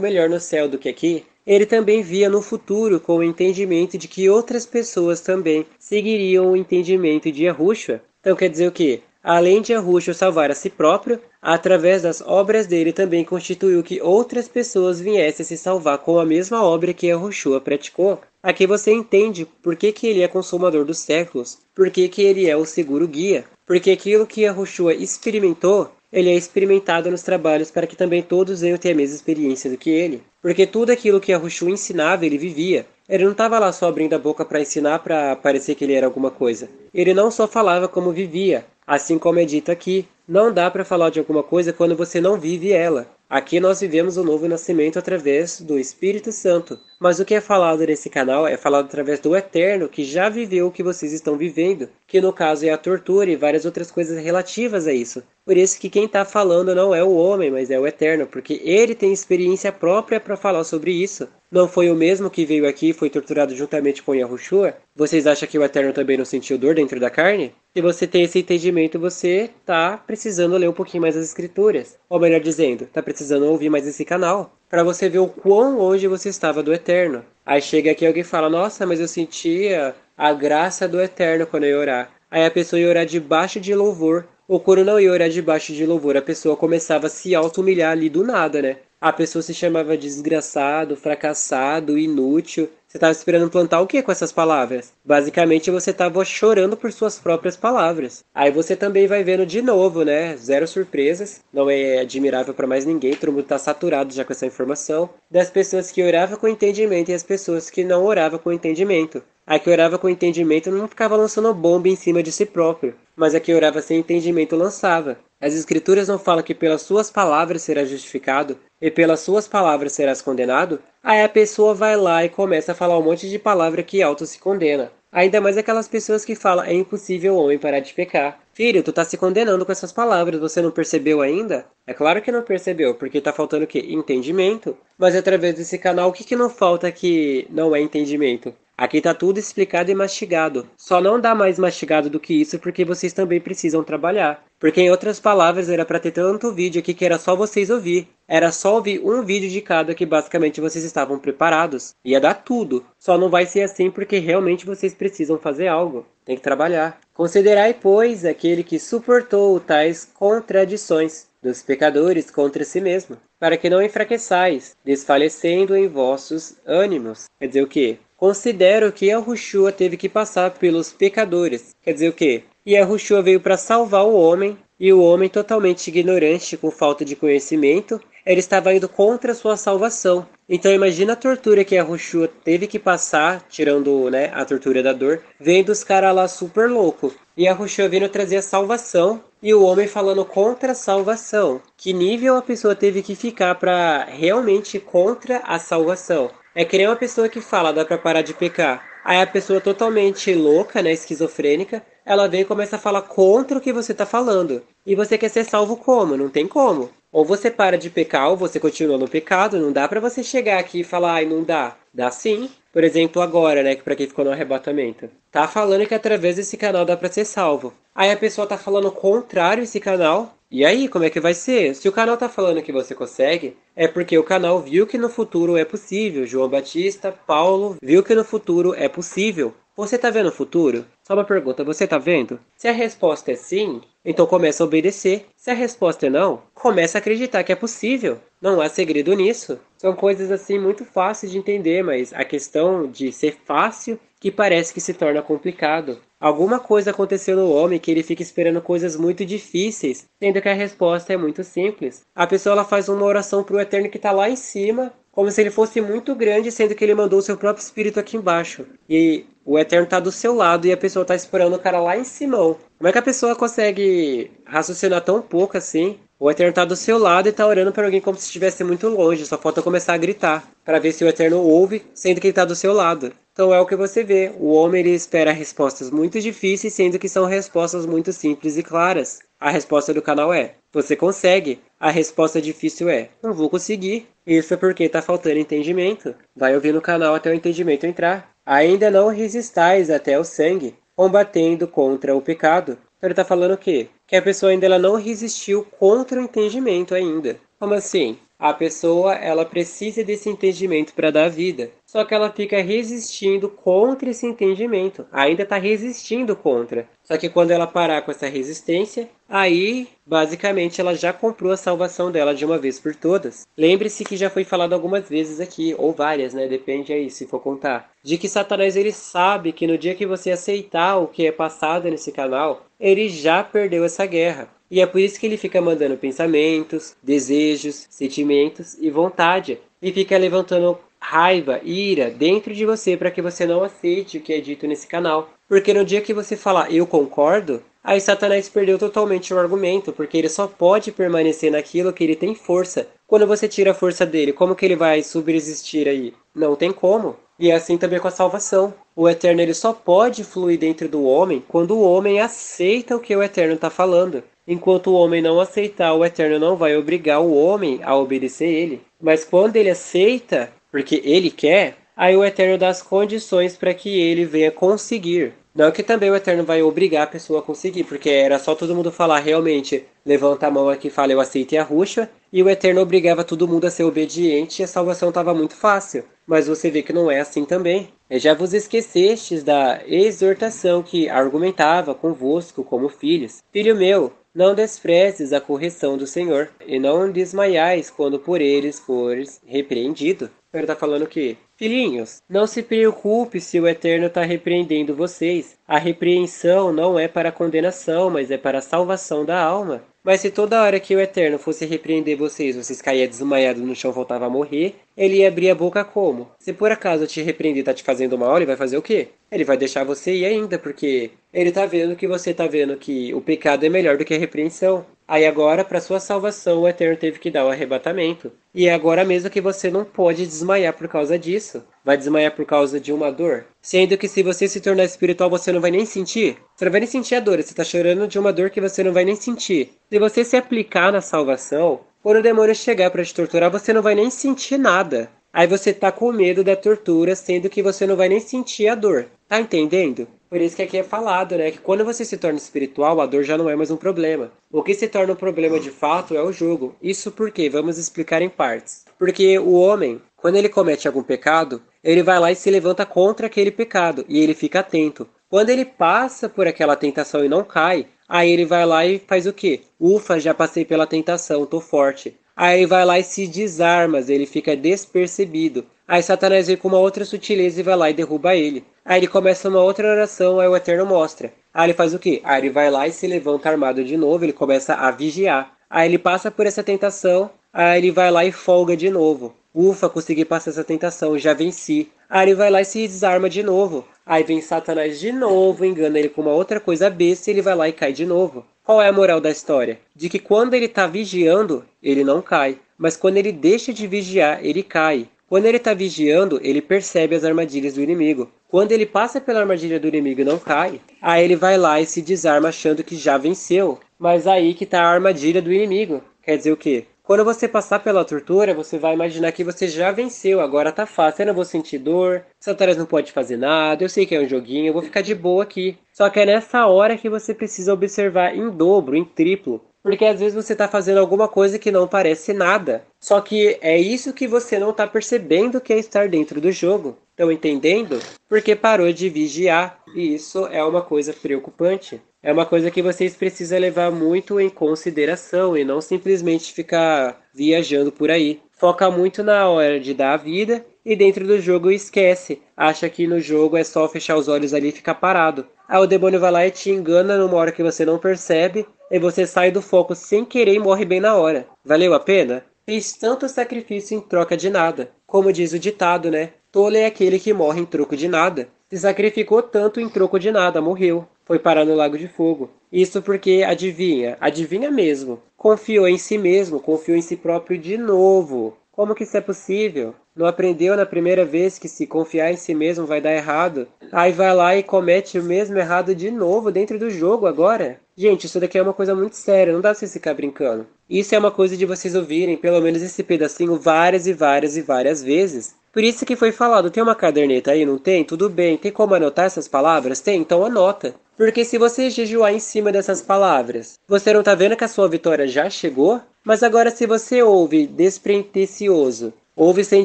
melhor no céu do que aqui, ele também via no futuro com o entendimento de que outras pessoas também seguiriam o entendimento de Yahushua. Então quer dizer o quê? Além de Yahushua salvar a si próprio, através das obras dele também constituiu que outras pessoas viessem se salvar com a mesma obra que Yahushua praticou. Aqui você entende por que ele é consumador dos séculos, por que ele é o seguro guia, porque aquilo que Yahushua experimentou, ele é experimentado nos trabalhos para que também todos venham ter a mesma experiência do que ele. Porque tudo aquilo que Yahushua ensinava, ele vivia. Ele não estava lá só abrindo a boca para ensinar para parecer que ele era alguma coisa. Ele não só falava como vivia. Assim como é dito aqui, não dá para falar de alguma coisa quando você não vive ela. Aqui nós vivemos o novo nascimento através do Espírito Santo. Mas o que é falado nesse canal é falado através do Eterno, que já viveu o que vocês estão vivendo, que no caso é a tortura e várias outras coisas relativas a isso. Por isso que quem está falando não é o homem, mas é o Eterno, porque ele tem experiência própria para falar sobre isso. Não foi o mesmo que veio aqui e foi torturado juntamente com Yahushua? Vocês acham que o Eterno também não sentiu dor dentro da carne? Se você tem esse entendimento, você está precisando ler um pouquinho mais as escrituras. Ou melhor dizendo, está precisando ouvir mais esse canal, para você ver o quão longe você estava do Eterno. Aí chega aqui alguém e fala, nossa, mas eu sentia a graça do Eterno quando eu ia orar. Aí a pessoa ia orar debaixo de louvor. Ou quando não ia orar debaixo de louvor, a pessoa começava a se auto-humilhar ali do nada, né? A pessoa se chamava de desgraçado, fracassado, inútil. Você estava esperando plantar o que com essas palavras? Basicamente você estava chorando por suas próprias palavras. Aí você também vai vendo de novo, né? Zero surpresas. Não é admirável para mais ninguém. Todo mundo está saturado já com essa informação. Das pessoas que oravam com entendimento e as pessoas que não oravam com entendimento. A que orava com entendimento não ficava lançando bomba em cima de si próprio, mas a que orava sem entendimento lançava. As escrituras não falam que pelas suas palavras serás justificado e pelas suas palavras serás condenado? Aí a pessoa vai lá e começa a falar um monte de palavra que auto se condena. Ainda mais aquelas pessoas que falam, é impossível o homem parar de pecar. Filho, tu tá se condenando com essas palavras, você não percebeu ainda? É claro que não percebeu, porque tá faltando o quê? Entendimento. Mas através desse canal, o que não falta que não é entendimento? Aqui tá tudo explicado e mastigado. Só não dá mais mastigado do que isso porque vocês também precisam trabalhar. Porque em outras palavras era para ter tanto vídeo aqui que era só vocês ouvir. Era só ouvir um vídeo de cada que basicamente vocês estavam preparados. Ia dar tudo. Só não vai ser assim porque realmente vocês precisam fazer algo. Tem que trabalhar. Considerai, pois, aquele que suportou tais contradições dos pecadores contra si mesmo, para que não enfraqueçais, desfalecendo em vossos ânimos. Quer dizer o quê? Considero que Yahushua teve que passar pelos pecadores. Quer dizer o quê? E Yahushua veio para salvar o homem, e o homem totalmente ignorante, com falta de conhecimento, ele estava indo contra a sua salvação. Então imagina a tortura que Yahushua teve que passar, tirando, né, a tortura da dor, vendo os caras lá super louco. E Yahushua vindo trazer a salvação, e o homem falando contra a salvação. Que nível a pessoa teve que ficar para realmente contra a salvação? É que nem uma pessoa que fala, dá pra parar de pecar. Aí a pessoa totalmente louca, né, esquizofrênica, ela vem e começa a falar contra o que você tá falando. E você quer ser salvo como? Não tem como. Ou você para de pecar ou você continua no pecado. Não dá pra você chegar aqui e falar, ai, não dá. Dá sim. Por exemplo, agora, né, que pra quem ficou no arrebatamento. Tá falando que através desse canal dá pra ser salvo. Aí a pessoa tá falando contrário a esse canal. E aí, como é que vai ser? Se o canal tá falando que você consegue, é porque o canal viu que no futuro é possível. João Batista, Paulo, viu que no futuro é possível. Você tá vendo o futuro? Só uma pergunta, você tá vendo? Se a resposta é sim, então começa a obedecer. Se a resposta é não, começa a acreditar que é possível. Não há segredo nisso. São coisas assim muito fáceis de entender, mas a questão de ser fácil que parece que se torna complicado. Alguma coisa aconteceu no homem que ele fica esperando coisas muito difíceis, sendo que a resposta é muito simples. A pessoa ela faz uma oração para o Eterno que está lá em cima, como se ele fosse muito grande, sendo que ele mandou o seu próprio espírito aqui embaixo. E o Eterno está do seu lado e a pessoa está esperando o cara lá em cima. Como é que a pessoa consegue raciocinar tão pouco assim? O Eterno está do seu lado e está orando para alguém como se estivesse muito longe. Só falta começar a gritar para ver se o Eterno ouve, sendo que ele está do seu lado. Então é o que você vê. O homem ele espera respostas muito difíceis, sendo que são respostas muito simples e claras. A resposta do canal é: você consegue. A resposta difícil é: não vou conseguir. Isso é porque está faltando entendimento. Vai ouvir no canal até o entendimento entrar. Ainda não resistais até o sangue, combatendo contra o pecado. Então ele está falando o quê? Que a pessoa ainda ela não resistiu contra o entendimento ainda. Como assim? A pessoa ela precisa desse entendimento para dar vida. Só que ela fica resistindo contra esse entendimento. Ainda está resistindo contra. Só que quando ela parar com essa resistência, aí basicamente ela já comprou a salvação dela de uma vez por todas. Lembre-se que já foi falado algumas vezes aqui, ou várias, né? Depende aí se for contar. De que Satanás ele sabe que no dia que você aceitar o que é passado nesse canal, ele já perdeu essa guerra. E é por isso que ele fica mandando pensamentos, desejos, sentimentos e vontade. E fica levantando raiva, ira dentro de você para que você não aceite o que é dito nesse canal. Porque no dia que você falar eu concordo, Aí Satanás perdeu totalmente o argumento, porque ele só pode permanecer naquilo que ele tem força. Quando você tira a força dele, como que ele vai subsistir aí? Não tem como. E é assim também com a salvação. O Eterno ele só pode fluir dentro do homem quando o homem aceita o que o Eterno está falando. Enquanto o homem não aceitar, o Eterno não vai obrigar o homem a obedecer ele. Mas quando ele aceita, porque ele quer, aí o Eterno dá as condições para que ele venha conseguir. Não que também o Eterno vai obrigar a pessoa a conseguir, porque era só todo mundo falar realmente, levanta a mão aqui e fala eu aceito e arruxa, e o Eterno obrigava todo mundo a ser obediente e a salvação estava muito fácil. Mas você vê que não é assim também. Já vos esquecestes da exortação que argumentava convosco como filhos. Filho meu, não desprezes a correção do Senhor, e não desmaiais quando por eles fores repreendido. Ele está falando que, filhinhos, não se preocupe se o Eterno está repreendendo vocês. A repreensão não é para condenação, mas é para a salvação da alma. Mas se toda hora que o Eterno fosse repreender vocês, vocês caíam desmaiados no chão e voltavam a morrer, ele ia abrir a boca como? Se por acaso te repreender e tá te fazendo mal, ele vai fazer o quê? Ele vai deixar você ir ainda, porque ele tá vendo que você tá vendo que o pecado é melhor do que a repreensão. Aí agora, para sua salvação, o Eterno teve que dar o arrebatamento. E é agora mesmo que você não pode desmaiar por causa disso. Vai desmaiar por causa de uma dor? Sendo que se você se tornar espiritual, você não vai nem sentir. Você não vai nem sentir a dor. Você está chorando de uma dor que você não vai nem sentir. Se você se aplicar na salvação, quando o demônio chegar para te torturar, você não vai nem sentir nada. Aí você tá com medo da tortura, sendo que você não vai nem sentir a dor. Tá entendendo? Por isso que aqui é falado, né? Que quando você se torna espiritual, a dor já não é mais um problema. O que se torna um problema de fato é o jugo. Isso por quê? Vamos explicar em partes. Porque o homem, quando ele comete algum pecado, ele vai lá e se levanta contra aquele pecado. E ele fica atento. Quando ele passa por aquela tentação e não cai, aí ele vai lá e faz o quê? Ufa, já passei pela tentação, tô forte. Aí ele vai lá e se desarma, ele fica despercebido. Aí Satanás vem com uma outra sutileza e vai lá e derruba ele. Aí ele começa uma outra oração, aí o Eterno mostra. Aí ele faz o quê? Aí ele vai lá e se levanta armado de novo, ele começa a vigiar. Aí ele passa por essa tentação, aí ele vai lá e folga de novo. Ufa, consegui passar essa tentação, já venci. Aí ele vai lá e se desarma de novo. Aí vem Satanás de novo, engana ele com uma outra coisa besta e ele vai lá e cai de novo. Qual é a moral da história? De que quando ele está vigiando, ele não cai. Mas quando ele deixa de vigiar, ele cai. Quando ele está vigiando, ele percebe as armadilhas do inimigo. Quando ele passa pela armadilha do inimigo e não cai, aí ele vai lá e se desarma achando que já venceu. Mas aí que está a armadilha do inimigo. Quer dizer o quê? Quando você passar pela tortura, você vai imaginar que você já venceu, agora tá fácil, eu não vou sentir dor, Satanás não pode fazer nada, eu sei que é um joguinho, eu vou ficar de boa aqui. Só que é nessa hora que você precisa observar em dobro, em triplo, porque às vezes você tá fazendo alguma coisa que não parece nada. Só que é isso que você não tá percebendo que é estar dentro do jogo. Estão entendendo? Porque parou de vigiar, e isso é uma coisa preocupante. É uma coisa que vocês precisam levar muito em consideração e não simplesmente ficar viajando por aí. Foca muito na hora de dar a vida e dentro do jogo esquece. Acha que no jogo é só fechar os olhos ali e ficar parado. Aí o demônio vai lá e te engana numa hora que você não percebe e você sai do foco sem querer e morre bem na hora. Valeu a pena? Fiz tanto sacrifício em troca de nada. Como diz o ditado, né? Tolo é aquele que morre em troco de nada. Se sacrificou tanto em troco de nada, morreu. Foi parar no Lago de Fogo. Isso porque, adivinha mesmo. Confiou em si mesmo, confiou em si próprio de novo. Como que isso é possível? Não aprendeu na primeira vez que se confiar em si mesmo vai dar errado? Aí vai lá e comete o mesmo errado de novo dentro do jogo agora? Gente, isso daqui é uma coisa muito séria, não dá pra vocês ficar brincando. Isso é uma coisa de vocês ouvirem pelo menos esse pedacinho várias e várias e várias vezes. Por isso que foi falado, tem uma caderneta aí, não tem? Tudo bem, tem como anotar essas palavras? Tem? Então anota. Porque se você jejuar em cima dessas palavras, você não tá vendo que a sua vitória já chegou? Mas agora se você ouve despretensioso, ouve sem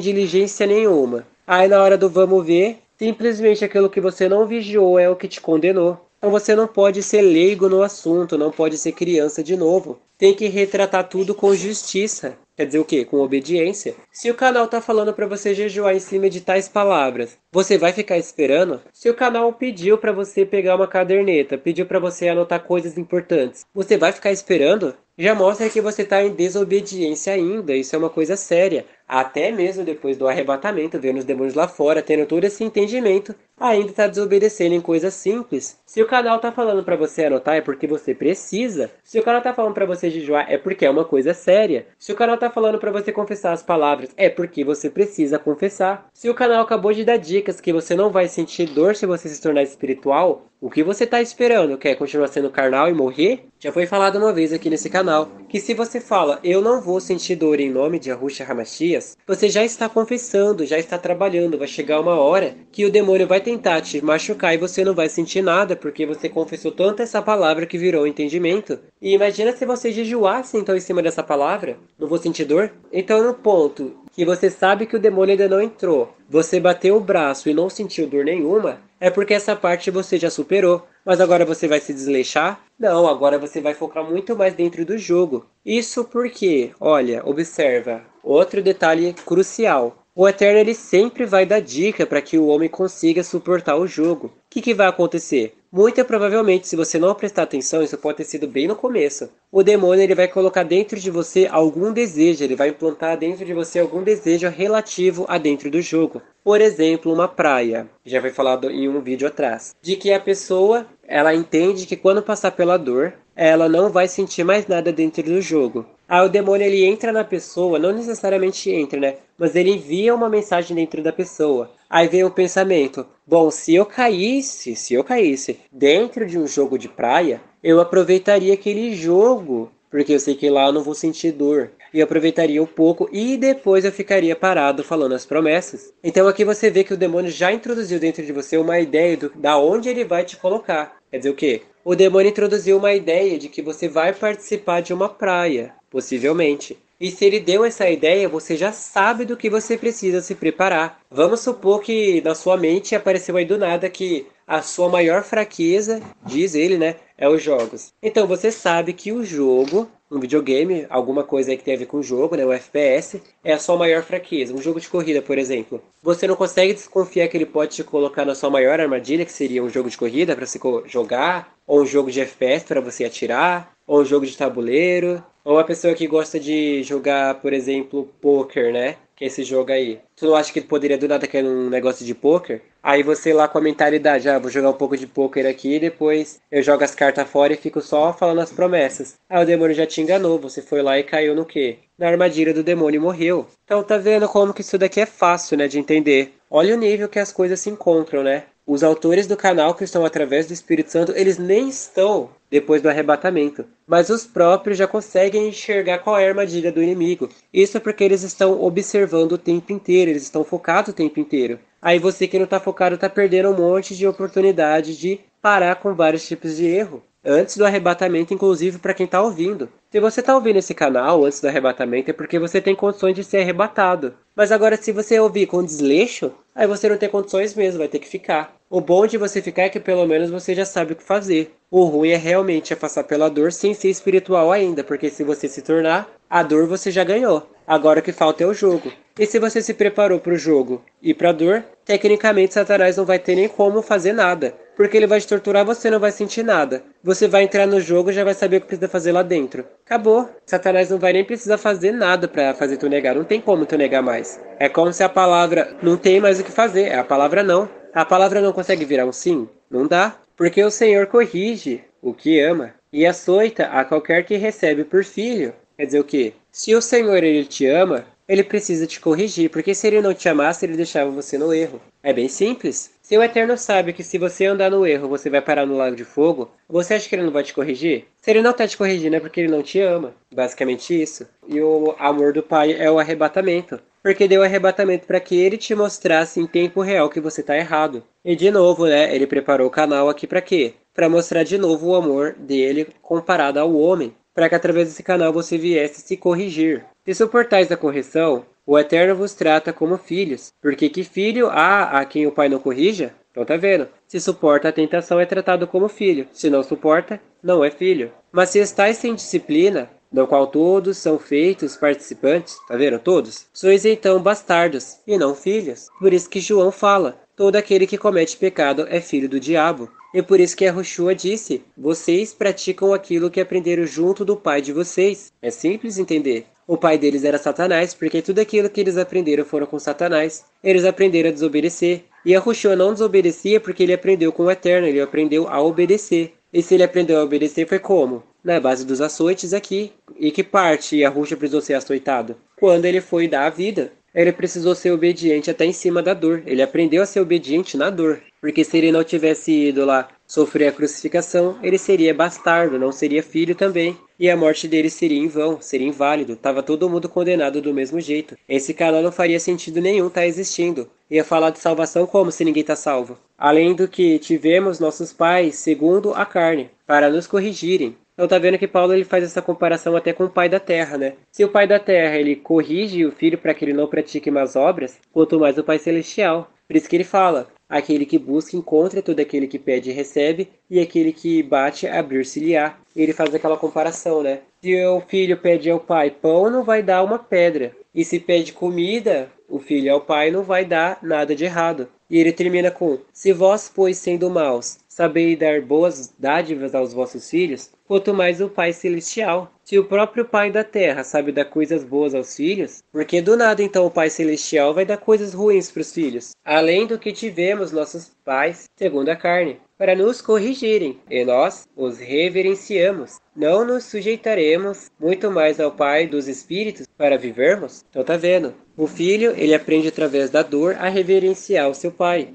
diligência nenhuma, aí na hora do vamos ver, simplesmente aquilo que você não vigiou é o que te condenou. Então você não pode ser leigo no assunto, não pode ser criança de novo. Tem que retratar tudo com justiça. Quer dizer o quê? Com obediência. Se o canal tá falando para você jejuar em cima de tais palavras, você vai ficar esperando? Se o canal pediu para você pegar uma caderneta, pediu para você anotar coisas importantes, você vai ficar esperando? Já mostra que você está em desobediência ainda, isso é uma coisa séria. Até mesmo depois do arrebatamento, vendo os demônios lá fora, tendo todo esse entendimento, ainda está desobedecendo em coisas simples. Se o canal está falando para você anotar é porque você precisa. Se o canal está falando para você jejuar é porque é uma coisa séria. Se o canal está falando para você confessar as palavras é porque você precisa confessar. Se o canal acabou de dar dicas que você não vai sentir dor se você se tornar espiritual, o que você está esperando? Quer continuar sendo carnal e morrer? Já foi falado uma vez aqui nesse canal que se você fala eu não vou sentir dor em nome de Yahushua Hamashiach, você já está confessando, já está trabalhando. Vai chegar uma hora que o demônio vai tentar te machucar e você não vai sentir nada porque você confessou tanto essa palavra que virou entendimento. E imagina se você jejuasse então em cima dessa palavra. Não vou sentir dor? Então no ponto que você sabe que o demônio ainda não entrou, você bateu o braço e não sentiu dor nenhuma, é porque essa parte você já superou. Mas agora você vai se desleixar? Não, agora você vai focar muito mais dentro do jogo. Isso porque, olha, observa, outro detalhe crucial. O Eterno ele sempre vai dar dica para que o homem consiga suportar o jogo. O que vai acontecer? Muito provavelmente, se você não prestar atenção, isso pode ter sido bem no começo. O demônio ele vai colocar dentro de você algum desejo, ele vai implantar dentro de você algum desejo relativo a dentro do jogo. Por exemplo, uma praia, já foi falado em um vídeo atrás, de que a pessoa ela entende que quando passar pela dor, ela não vai sentir mais nada dentro do jogo. Aí o demônio ele entra na pessoa, não necessariamente entra, né? Mas ele envia uma mensagem dentro da pessoa. Aí vem o pensamento, bom, se eu caísse dentro de um jogo de praia, eu aproveitaria aquele jogo, porque eu sei que lá eu não vou sentir dor. E eu aproveitaria um pouco e depois eu ficaria parado falando as promessas. Então aqui você vê que o demônio já introduziu dentro de você uma ideia da onde ele vai te colocar. Quer dizer o quê? O demônio introduziu uma ideia de que você vai participar de uma praia, possivelmente. E se ele deu essa ideia, você já sabe do que você precisa se preparar. Vamos supor que na sua mente apareceu aí do nada que a sua maior fraqueza, diz ele, né, é os jogos. Então você sabe que o jogo, um videogame, alguma coisa aí que tem a ver com o jogo, né, o FPS, é a sua maior fraqueza. Um jogo de corrida, por exemplo. Você não consegue desconfiar que ele pode te colocar na sua maior armadilha, que seria um jogo de corrida para você jogar, ou um jogo de FPS para você atirar, ou um jogo de tabuleiro, ou uma pessoa que gosta de jogar, por exemplo, poker, né? Que é esse jogo aí. Tu não acha que poderia do nada cair num negócio de poker? Aí você lá com a mentalidade, vou jogar um pouco de poker aqui e depois eu jogo as cartas fora e fico só falando as promessas. Aí o demônio já te enganou, você foi lá e caiu no quê? Na armadilha do demônio e morreu. Então tá vendo como que isso daqui é fácil, né, de entender. Olha o nível que as coisas se encontram, né? Os autores do canal que estão através do Espírito Santo, eles nem estão depois do arrebatamento, mas os próprios já conseguem enxergar qual é a armadilha do inimigo. Isso porque eles estão observando o tempo inteiro, eles estão focados o tempo inteiro. Aí você que não está focado está perdendo um monte de oportunidade de parar com vários tipos de erro. Antes do arrebatamento, inclusive para quem está ouvindo. Se você está ouvindo esse canal antes do arrebatamento é porque você tem condições de ser arrebatado. Mas agora se você ouvir com desleixo, aí você não tem condições mesmo, vai ter que ficar. O bom de você ficar é que pelo menos você já sabe o que fazer. O ruim é realmente passar pela dor sem ser espiritual ainda, porque se você se tornar, a dor você já ganhou. Agora o que falta é o jogo. E se você se preparou para o jogo e para a dor, tecnicamente Satanás não vai ter nem como fazer nada. Porque ele vai te torturar, você não vai sentir nada. Você vai entrar no jogo e já vai saber o que precisa fazer lá dentro. Acabou. Satanás não vai nem precisar fazer nada para fazer tu negar. Não tem como tu negar mais. É como se a palavra não tem mais o que fazer. É a palavra não. A palavra não consegue virar um sim? Não dá. Porque o Senhor corrige o que ama e açoita a qualquer que recebe por filho. Quer dizer o quê? Se o Senhor ele te ama, ele precisa te corrigir, porque se ele não te amasse, ele deixava você no erro. É bem simples. Se o Eterno sabe que se você andar no erro, você vai parar no lago de fogo, você acha que ele não vai te corrigir? Se ele não está te corrigindo é porque ele não te ama. Basicamente isso. E o amor do Pai é o arrebatamento. Porque deu arrebatamento para que ele te mostrasse em tempo real que você está errado. E de novo, né, ele preparou o canal aqui para quê? Para mostrar de novo o amor dele comparado ao homem. Para que através desse canal você viesse se corrigir. Se suportais a correção, o Eterno vos trata como filhos. Porque que filho há a quem o pai não corrija? Então tá vendo? Se suporta a tentação é tratado como filho. Se não suporta, não é filho. Mas se estáis sem disciplina, do qual todos são feitos participantes, tá vendo? Todos. Sois então bastardos, e não filhos. Por isso que João fala, todo aquele que comete pecado é filho do diabo. E por isso que Yahushua disse, vocês praticam aquilo que aprenderam junto do pai de vocês. É simples entender. O pai deles era Satanás, porque tudo aquilo que eles aprenderam foram com Satanás. Eles aprenderam a desobedecer. E Yahushua não desobedecia porque ele aprendeu com o Eterno, ele aprendeu a obedecer. E se ele aprendeu a obedecer foi como? Na base dos açoites aqui. E que parte Yahushua precisou ser açoitado? Quando ele foi dar a vida. Ele precisou ser obediente até em cima da dor. Ele aprendeu a ser obediente na dor. Porque se ele não tivesse ido lá sofrer a crucificação, ele seria bastardo, não seria filho também. E a morte dele seria em vão, seria inválido. Tava todo mundo condenado do mesmo jeito. Esse canal não faria sentido nenhum estar existindo. Ia falar de salvação como se ninguém tá salvo? Além do que tivemos nossos pais segundo a carne, para nos corrigirem. Então tá vendo que Paulo ele faz essa comparação até com o pai da terra, né? Se o pai da terra ele corrige o filho para que ele não pratique más obras, quanto mais o pai celestial. Por isso que ele fala, aquele que busca encontra, todo aquele que pede recebe, e aquele que bate abrir-se-lhe-á. Ele faz aquela comparação, né? Se o filho pede ao pai pão, não vai dar uma pedra. E se pede comida, o filho ao pai não vai dar nada de errado. E ele termina com, se vós, pois, sendo maus, sabeis dar boas dádivas aos vossos filhos, quanto mais o Pai Celestial. Se o próprio Pai da Terra sabe dar coisas boas aos filhos, porque do nada então o Pai Celestial vai dar coisas ruins para os filhos? Além do que tivemos nossos pais, segundo a carne, para nos corrigirem, e nós os reverenciamos. Não nos sujeitaremos muito mais ao Pai dos Espíritos para vivermos? Então tá vendo? O filho, ele aprende através da dor a reverenciar o seu pai.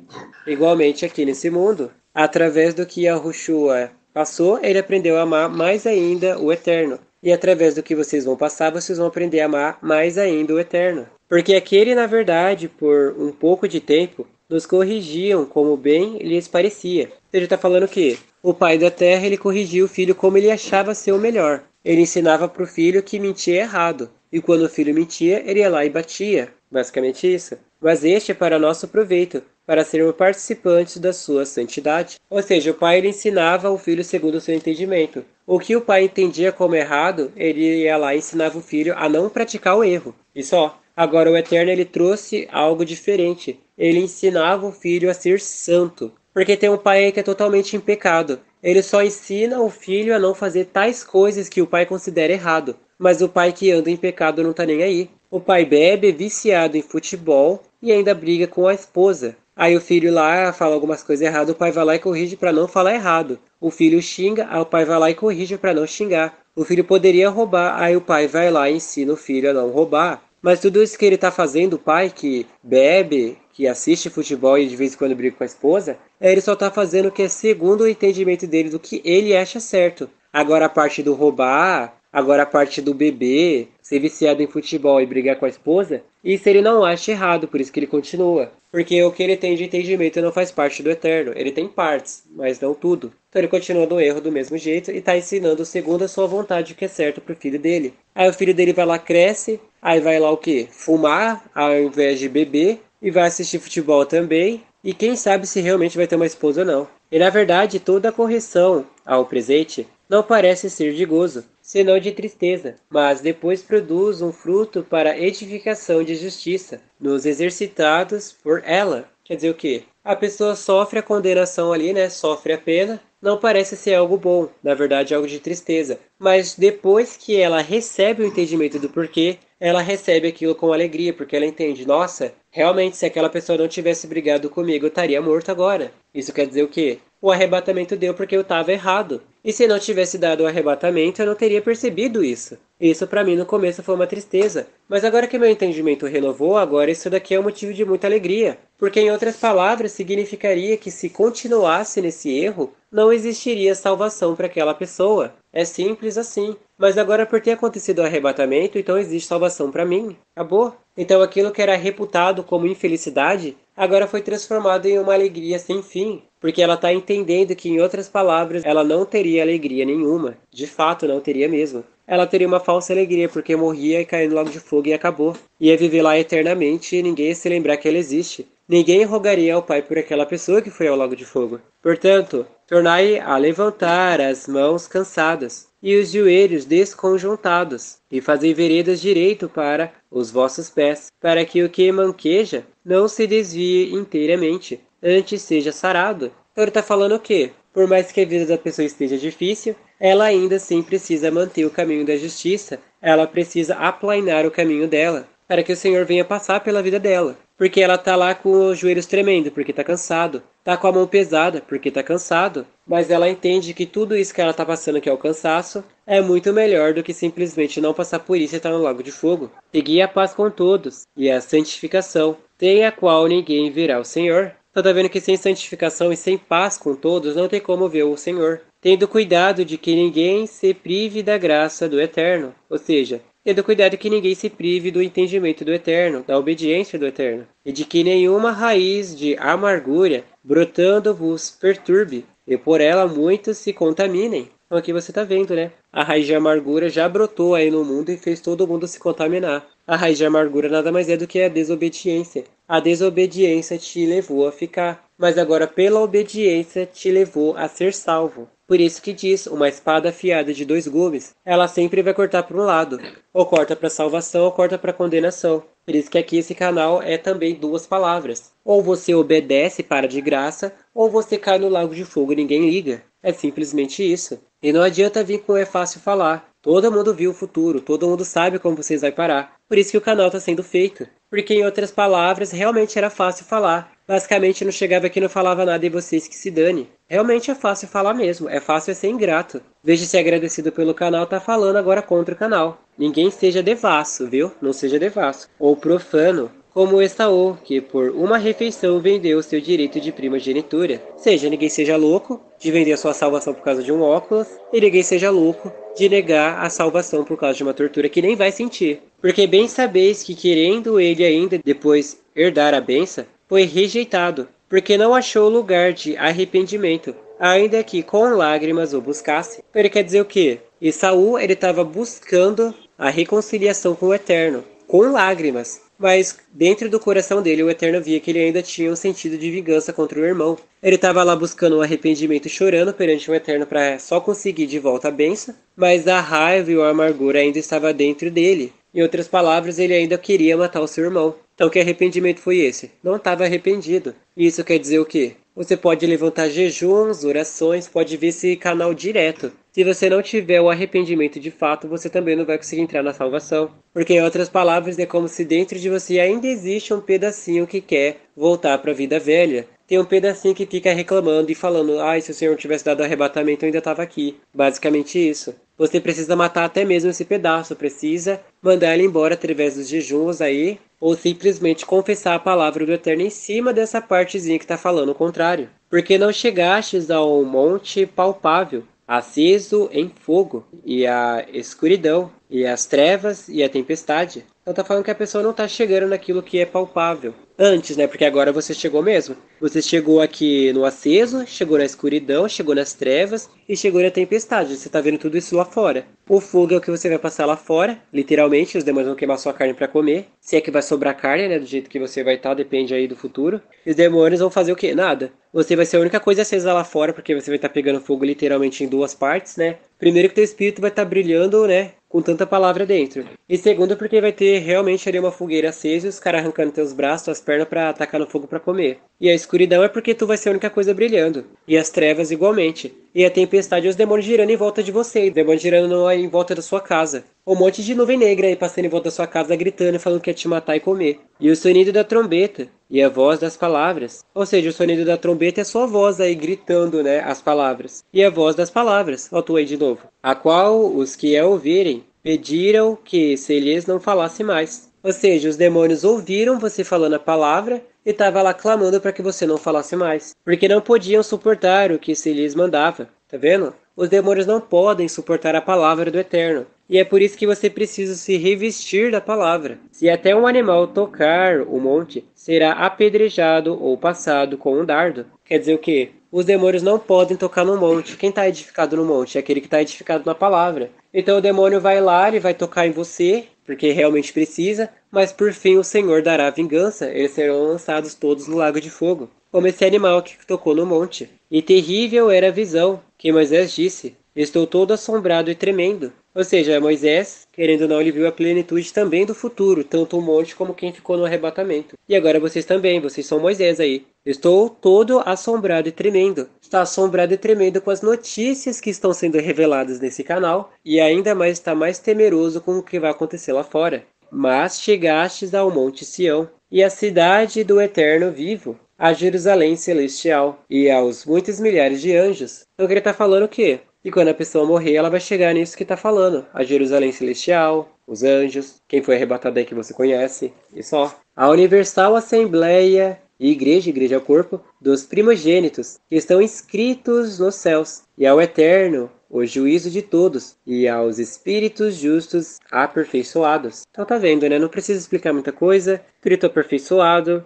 Igualmente aqui nesse mundo, através do que Yahushua passou, ele aprendeu a amar mais ainda o Eterno. E através do que vocês vão passar, vocês vão aprender a amar mais ainda o Eterno. Porque aquele, na verdade, por um pouco de tempo, nos corrigiam como bem lhes parecia. Ele está falando que o pai da terra ele corrigia o filho como ele achava ser o melhor. Ele ensinava para o filho que mentia errado. E quando o filho mentia, ele ia lá e batia. Basicamente isso. Mas este é para nosso proveito, para sermos participantes da sua santidade. Ou seja, o pai ele ensinava o filho segundo o seu entendimento. O que o pai entendia como errado, ele ia lá e ensinava o filho a não praticar o erro. E só. Agora o Eterno ele trouxe algo diferente. Ele ensinava o filho a ser santo. Porque tem um pai aí que é totalmente em pecado. Ele só ensina o filho a não fazer tais coisas que o pai considera errado. Mas o pai que anda em pecado não tá nem aí. O pai bebe, é viciado em futebol e ainda briga com a esposa. Aí o filho lá fala algumas coisas erradas, o pai vai lá e corrige para não falar errado. O filho xinga, aí o pai vai lá e corrige para não xingar. O filho poderia roubar, aí o pai vai lá e ensina o filho a não roubar. Mas tudo isso que ele está fazendo, o pai que bebe, que assiste futebol e de vez em quando briga com a esposa, ele só está fazendo o que é segundo o entendimento dele do que ele acha certo. Agora a parte do roubar, agora a parte do beber, ser viciado em futebol e brigar com a esposa, isso ele não acha errado, por isso que ele continua. Porque o que ele tem de entendimento não faz parte do Eterno. Ele tem partes, mas não tudo. Então ele continua no erro do mesmo jeito e está ensinando segundo a sua vontade o que é certo pro filho dele. Aí o filho dele vai lá, cresce, aí vai lá o quê? Fumar ao invés de beber e vai assistir futebol também. E quem sabe se realmente vai ter uma esposa ou não. E na verdade toda a correção ao presente não parece ser de gozo, senão de tristeza, mas depois produz um fruto para edificação de justiça, nos exercitados por ela. Quer dizer o quê? A pessoa sofre a condenação ali, né? Sofre a pena. Não parece ser algo bom, na verdade é algo de tristeza. Mas depois que ela recebe o entendimento do porquê, ela recebe aquilo com alegria, porque ela entende, nossa, realmente se aquela pessoa não tivesse brigado comigo, eu estaria morto agora. Isso quer dizer o quê? O arrebatamento deu porque eu estava errado. E se não tivesse dado o arrebatamento, eu não teria percebido isso. Isso para mim no começo foi uma tristeza. Mas agora que meu entendimento renovou, agora isso daqui é um motivo de muita alegria. Porque em outras palavras, significaria que se continuasse nesse erro, não existiria salvação para aquela pessoa. É simples assim. Mas agora por ter acontecido o arrebatamento, então existe salvação para mim. Acabou. Então aquilo que era reputado como infelicidade, agora foi transformado em uma alegria sem fim. Porque ela está entendendo que, em outras palavras, ela não teria alegria nenhuma. De fato, não teria mesmo. Ela teria uma falsa alegria, porque morria e caiu no lago de fogo e acabou. Ia viver lá eternamente e ninguém ia se lembrar que ela existe. Ninguém rogaria ao Pai por aquela pessoa que foi ao lago de fogo. Portanto, tornai a levantar as mãos cansadas e os joelhos desconjuntados, e fazei veredas direito para os vossos pés, para que o que manqueja não se desvie inteiramente, antes seja sarado. Então ele está falando o quê? Por mais que a vida da pessoa esteja difícil, ela ainda assim precisa manter o caminho da justiça, ela precisa aplainar o caminho dela, para que o Senhor venha passar pela vida dela. porque ela tá lá com os joelhos tremendo, porque tá cansado. Tá com a mão pesada, porque tá cansado. Mas ela entende que tudo isso que ela tá passando, que é o cansaço, é muito melhor do que simplesmente não passar por isso e estar no lago de fogo. Segui a paz com todos, e a santificação, sem a qual ninguém verá o Senhor. Então tá vendo que sem santificação e sem paz com todos, não tem como ver o Senhor. Tendo cuidado de que ninguém se prive da graça do Eterno. Ou seja, tendo cuidado que ninguém se prive do entendimento do Eterno, da obediência do Eterno, e de que nenhuma raiz de amargura brotando vos perturbe, e por ela muitos se contaminem. Então aqui você está vendo, né? A raiz de amargura já brotou aí no mundo e fez todo mundo se contaminar. A raiz de amargura nada mais é do que a desobediência. A desobediência te levou a ficar, mas agora pela obediência te levou a ser salvo. Por isso que diz, uma espada afiada de 2 gumes, ela sempre vai cortar para um lado, ou corta para salvação ou corta para condenação. Por isso que aqui esse canal é também 2 palavras. Ou você obedece para de graça, ou você cai no lago de fogo e ninguém liga. É simplesmente isso. E não adianta vir com é fácil falar. Todo mundo viu o futuro, todo mundo sabe como vocês vão parar. Por isso que o canal está sendo feito. Porque em outras palavras, realmente era fácil falar. Basicamente não chegava aqui e não falava nada e vocês que se dane. Realmente é fácil falar mesmo, é fácil ser ingrato. Veja se agradecido pelo canal tá falando agora contra o canal. Ninguém seja devasso, viu? Não seja devasso. Ou profano, como Esaú, que por uma refeição vendeu seu direito de primogenitura. Seja, ninguém seja louco de vender a sua salvação por causa de um óculos, e ninguém seja louco de negar a salvação por causa de uma tortura que nem vai sentir. Porque bem sabeis que querendo ele ainda depois herdar a benção, foi rejeitado, porque não achou lugar de arrependimento, ainda que com lágrimas o buscasse. Então ele quer dizer o quê? Esaú, ele estava buscando a reconciliação com o Eterno, com lágrimas. Mas dentro do coração dele, o Eterno via que ele ainda tinha um sentido de vingança contra o irmão. Ele estava lá buscando um arrependimento, chorando perante o Eterno para só conseguir de volta a bênção, mas a raiva e a amargura ainda estava dentro dele. Em outras palavras, ele ainda queria matar o seu irmão. Então que arrependimento foi esse? Não estava arrependido. E isso quer dizer o quê? Você pode levantar jejuns, orações, pode ver esse canal direto. Se você não tiver o arrependimento de fato, você também não vai conseguir entrar na salvação. Porque em outras palavras, é como se dentro de você ainda existe um pedacinho que quer voltar para a vida velha. Tem um pedacinho que fica reclamando e falando, se o Senhor tivesse dado arrebatamento, eu ainda estava aqui. Basicamente isso. Você precisa matar até mesmo esse pedaço, precisa mandar ele embora através dos jejuns aí, ou simplesmente confessar a palavra do Eterno em cima dessa partezinha que está falando o contrário. Porque não chegastes ao monte palpável, aceso em fogo, e a escuridão, e as trevas, e a tempestade. Então tá falando que a pessoa não tá chegando naquilo que é palpável. Antes, né? Porque agora você chegou mesmo. Você chegou aqui no aceso, chegou na escuridão, chegou nas trevas e chegou na tempestade. Você tá vendo tudo isso lá fora. O fogo é o que você vai passar lá fora, literalmente. Os demônios vão queimar sua carne para comer. Se é que vai sobrar carne, né? Do jeito que você vai estar, depende aí do futuro. E os demônios vão fazer o quê? Nada. Você vai ser a única coisa acesa lá fora, porque você vai estar pegando fogo literalmente em 2 partes, né? Primeiro que teu espírito vai estar brilhando, né? Com tanta palavra dentro. E segundo porque vai ter realmente ali uma fogueira acesa e os caras arrancando teus braços, tuas pernas pra atacar no fogo pra comer. E a escuridão é porque tu vai ser a única coisa brilhando. E as trevas igualmente. E a tempestade é os demônios girando em volta de você. Os demônios girando em volta da sua casa. Um monte de nuvem negra aí passando em volta da sua casa gritando, falando que ia te matar e comer. E o sonido da trombeta. E a voz das palavras. Ou seja, o sonido da trombeta é sua voz aí gritando, né, as palavras. E a voz das palavras. Ó, tu aí de novo. A qual os que a ouvirem pediram que se lhes não falasse mais. Ou seja, os demônios ouviram você falando a palavra e estavam lá clamando para que você não falasse mais. Porque não podiam suportar o que se lhes mandava. Tá vendo? Os demônios não podem suportar a palavra do Eterno. E é por isso que você precisa se revestir da palavra. Se até um animal tocar o monte, será apedrejado ou passado com um dardo. Quer dizer o quê? Os demônios não podem tocar no monte. Quem está edificado no monte é aquele que está edificado na palavra. Então o demônio vai lá, ele vai tocar em você, porque realmente precisa, mas por fim o Senhor dará vingança, eles serão lançados todos no lago de fogo, como esse animal que tocou no monte. E terrível era a visão, que Moisés disse, estou todo assombrado e tremendo. Ou seja, Moisés, querendo ou não, ele viu a plenitude também do futuro, tanto o monte como quem ficou no arrebatamento. E agora vocês também, vocês são Moisés aí. Estou todo assombrado e tremendo. Está assombrado e tremendo com as notícias que estão sendo reveladas nesse canal e ainda mais está mais temeroso com o que vai acontecer lá fora. Mas chegastes ao monte Sião, e à cidade do eterno vivo, a Jerusalém celestial, e aos muitos milhares de anjos. Então ele está falando o quê? E quando a pessoa morrer, ela vai chegar nisso que está falando. A Jerusalém celestial, os anjos, quem foi arrebatado aí que você conhece, e só. A universal assembleia e igreja é o corpo, dos primogênitos, que estão inscritos nos céus, e ao eterno, o juízo de todos, e aos espíritos justos aperfeiçoados. Então tá vendo, né? Não precisa explicar muita coisa. Espírito aperfeiçoado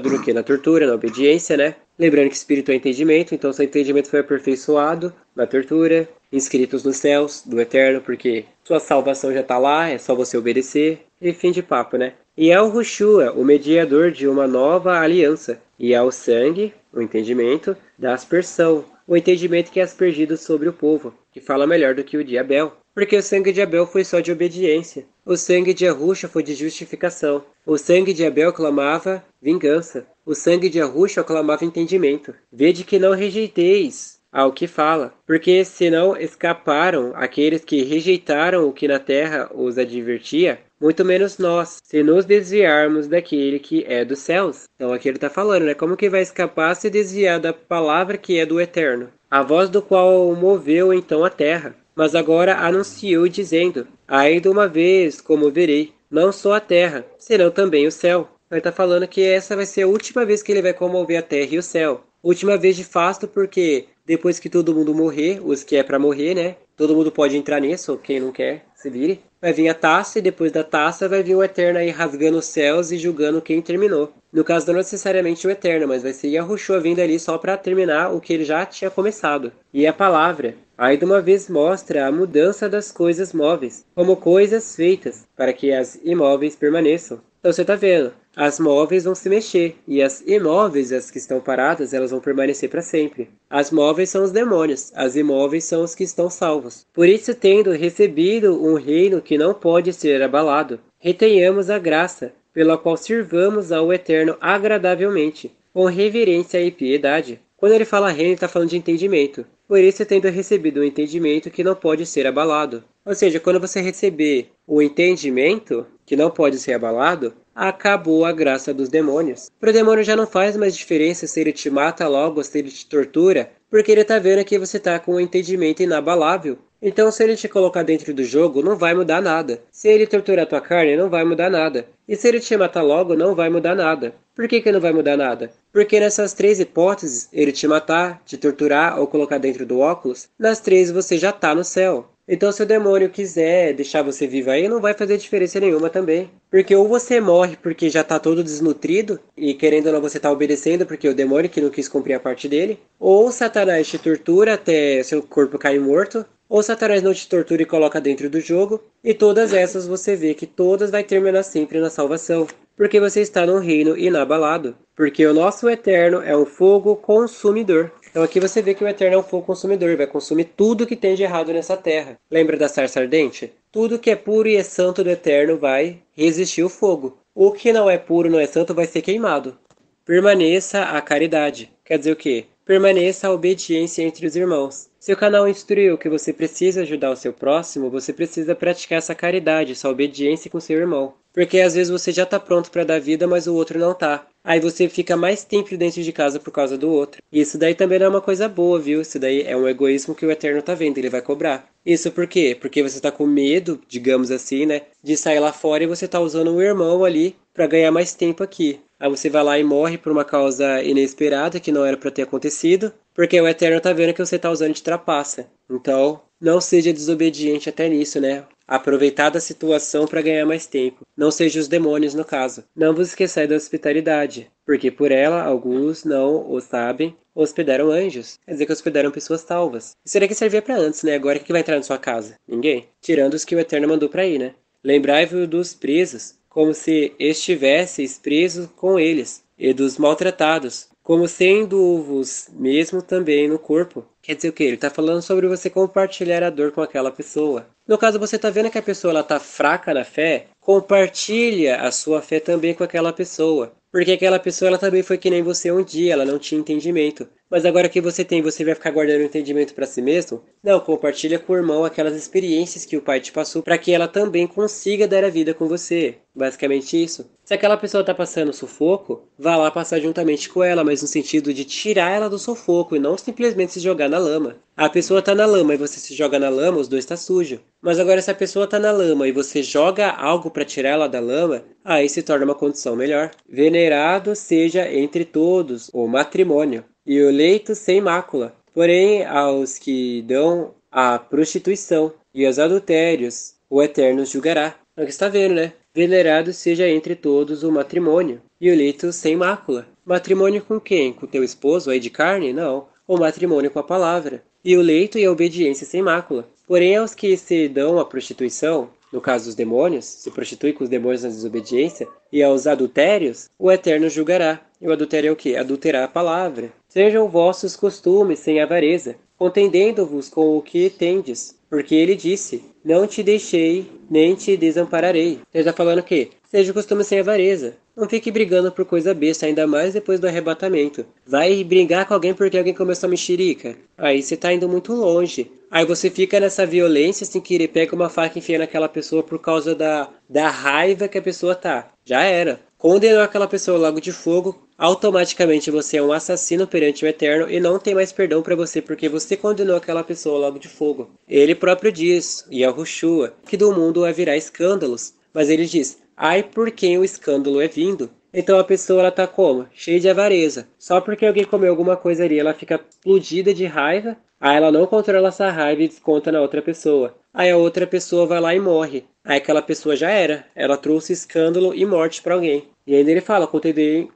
no quê? Na tortura, na obediência, né? Lembrando que espírito é entendimento, então seu entendimento foi aperfeiçoado na tortura, inscritos nos céus do eterno, porque sua salvação já está lá, é só você obedecer, e fim de papo, né? E é o Rushua, o mediador de uma nova aliança, e é o sangue, o entendimento, da aspersão, o entendimento que é aspergido sobre o povo, que fala melhor do que o de Abel. Porque o sangue de Abel foi só de obediência. O sangue de Arruxa foi de justificação. O sangue de Abel clamava vingança. O sangue de Arruxa clamava entendimento. Vede que não rejeiteis ao que fala, porque senão escaparam aqueles que rejeitaram o que na terra os advertia, muito menos nós, se nos desviarmos daquele que é dos céus. Então aqui ele está falando, né? Como que vai escapar se desviar da palavra que é do eterno? A voz do qual moveu então a terra. Mas agora anunciou dizendo, ainda uma vez como verei, não só a terra, senão também o céu. Ele está falando que essa vai ser a última vez que ele vai comover a terra e o céu. Última vez de fato, porque depois que todo mundo morrer, os que é para morrer, né? Todo mundo pode entrar nisso, quem não quer, se vire. Vai vir a taça e depois da taça vai vir o Eterno aí rasgando os céus e julgando quem terminou. No caso, não necessariamente o Eterno, mas vai ser Yahushua vindo ali só para terminar o que ele já tinha começado. E a palavra, aí de uma vez mostra a mudança das coisas móveis, como coisas feitas, para que as imóveis permaneçam. Então você está vendo, as móveis vão se mexer, e as imóveis, as que estão paradas, elas vão permanecer para sempre. As móveis são os demônios, as imóveis são os que estão salvos. Por isso, tendo recebido um reino que não pode ser abalado, retenhamos a graça, pela qual sirvamos ao Eterno agradavelmente, com reverência e piedade. Quando ele fala reino, ele está falando de entendimento. Por isso, tendo recebido um entendimento que não pode ser abalado. Ou seja, quando você receber o entendimento que não pode ser abalado, acabou a graça dos demônios. Para o demônio já não faz mais diferença se ele te mata logo ou se ele te tortura, porque ele está vendo que você está com um entendimento inabalável. Então, se ele te colocar dentro do jogo, não vai mudar nada. Se ele torturar tua carne, não vai mudar nada. E se ele te matar logo, não vai mudar nada. Por que não vai mudar nada? Porque nessas três hipóteses, ele te matar, te torturar ou colocar dentro do óculos, nas três você já está no céu. Então, se o demônio quiser deixar você vivo aí, não vai fazer diferença nenhuma também. Porque ou você morre porque já está todo desnutrido, e querendo ou não você está obedecendo porque o demônio que não quis cumprir a parte dele, ou Satanás te tortura até seu corpo cair morto, ou Satanás não te tortura e coloca dentro do jogo, e todas essas você vê que todas vai terminar sempre na salvação. Porque você está num reino inabalado. Porque o nosso Eterno é um fogo consumidor. Então aqui você vê que o Eterno é um fogo consumidor, vai consumir tudo que tem de errado nessa terra. Lembra da sarça ardente? Tudo que é puro e é santo do Eterno vai resistir o fogo. O que não é puro, não é santo, vai ser queimado. Permaneça a caridade. Quer dizer o quê? Permaneça a obediência entre os irmãos. Se o canal instruiu que você precisa ajudar o seu próximo, você precisa praticar essa caridade, essa obediência com seu irmão. Porque às vezes você já está pronto para dar vida, mas o outro não está. Aí você fica mais tempo dentro de casa por causa do outro. E isso daí também não é uma coisa boa, viu? Isso daí é um egoísmo que o Eterno tá vendo, ele vai cobrar. Isso por quê? Porque você tá com medo, digamos assim, né? De sair lá fora e você tá usando um irmão ali para ganhar mais tempo aqui. Aí você vai lá e morre por uma causa inesperada que não era para ter acontecido, porque o Eterno tá vendo que você tá usando de trapaça. Então, não seja desobediente até nisso, né? Aproveitar da situação para ganhar mais tempo. Não seja os demônios no caso. Não vos esqueçais da hospitalidade, porque por ela alguns não o sabem, hospedaram anjos. Quer dizer que hospedaram pessoas salvas. Isso daqui servia para antes, né? Agora que vai entrar na sua casa? Ninguém. Tirando os que o Eterno mandou para ir, né? Lembrai-vos dos presos, como se estivesseis presos com eles, e dos maltratados, como sendo-vos mesmo também no corpo. Quer dizer o quê? Ele está falando sobre você compartilhar a dor com aquela pessoa. No caso, você está vendo que a pessoa está fraca na fé, compartilha a sua fé também com aquela pessoa. Porque aquela pessoa ela também foi que nem você um dia, ela não tinha entendimento. Mas agora que você tem, você vai ficar guardando o entendimento para si mesmo? Não, compartilha com o irmão aquelas experiências que o pai te passou para que ela também consiga dar a vida com você. Basicamente isso. Se aquela pessoa tá passando sufoco, vá lá passar juntamente com ela, mas no sentido de tirar ela do sufoco e não simplesmente se jogar na lama. A pessoa tá na lama e você se joga na lama, os dois tá sujo. Mas agora se a pessoa tá na lama e você joga algo para tirar ela da lama, aí se torna uma condição melhor. Venerado seja entre todos o matrimônio e o leito sem mácula. Porém, aos que dão a prostituição e aos adultérios, o Eterno julgará. É o que está vendo, né? Venerado seja entre todos o matrimônio e o leito sem mácula. Matrimônio com quem? Com teu esposo aí de carne? Não. O matrimônio com a palavra. E o leito e a obediência sem mácula. Porém, aos que se dão a prostituição, no caso dos demônios, se prostitui com os demônios na desobediência, e aos adultérios, o Eterno julgará. E o adultério é o quê? Adulterar a palavra. Sejam vossos costumes sem avareza, contendendo-vos com o que tendes. Porque ele disse, não te deixei, nem te desampararei. Ele está falando o quê? Seja o costume sem avareza. Não fique brigando por coisa besta, ainda mais depois do arrebatamento. Vai brigar com alguém porque alguém começou a mexerica? Aí você tá indo muito longe. Aí você fica nessa violência sem querer, pega uma faca e enfia naquela pessoa por causa da raiva que a pessoa tá. Já era. Condenou aquela pessoa ao lago de fogo, automaticamente você é um assassino perante o Eterno e não tem mais perdão para você porque você condenou aquela pessoa ao lago de fogo. Ele próprio diz, Yahushua, que do mundo haverá escândalos. Mas ele diz, ai por quem o escândalo é vindo. Então a pessoa ela tá como? Cheia de avareza. Só porque alguém comeu alguma coisa ali, ela fica explodida de raiva. Aí ela não controla essa raiva e desconta na outra pessoa. Aí a outra pessoa vai lá e morre. Aí aquela pessoa já era. Ela trouxe escândalo e morte para alguém. E ainda ele fala,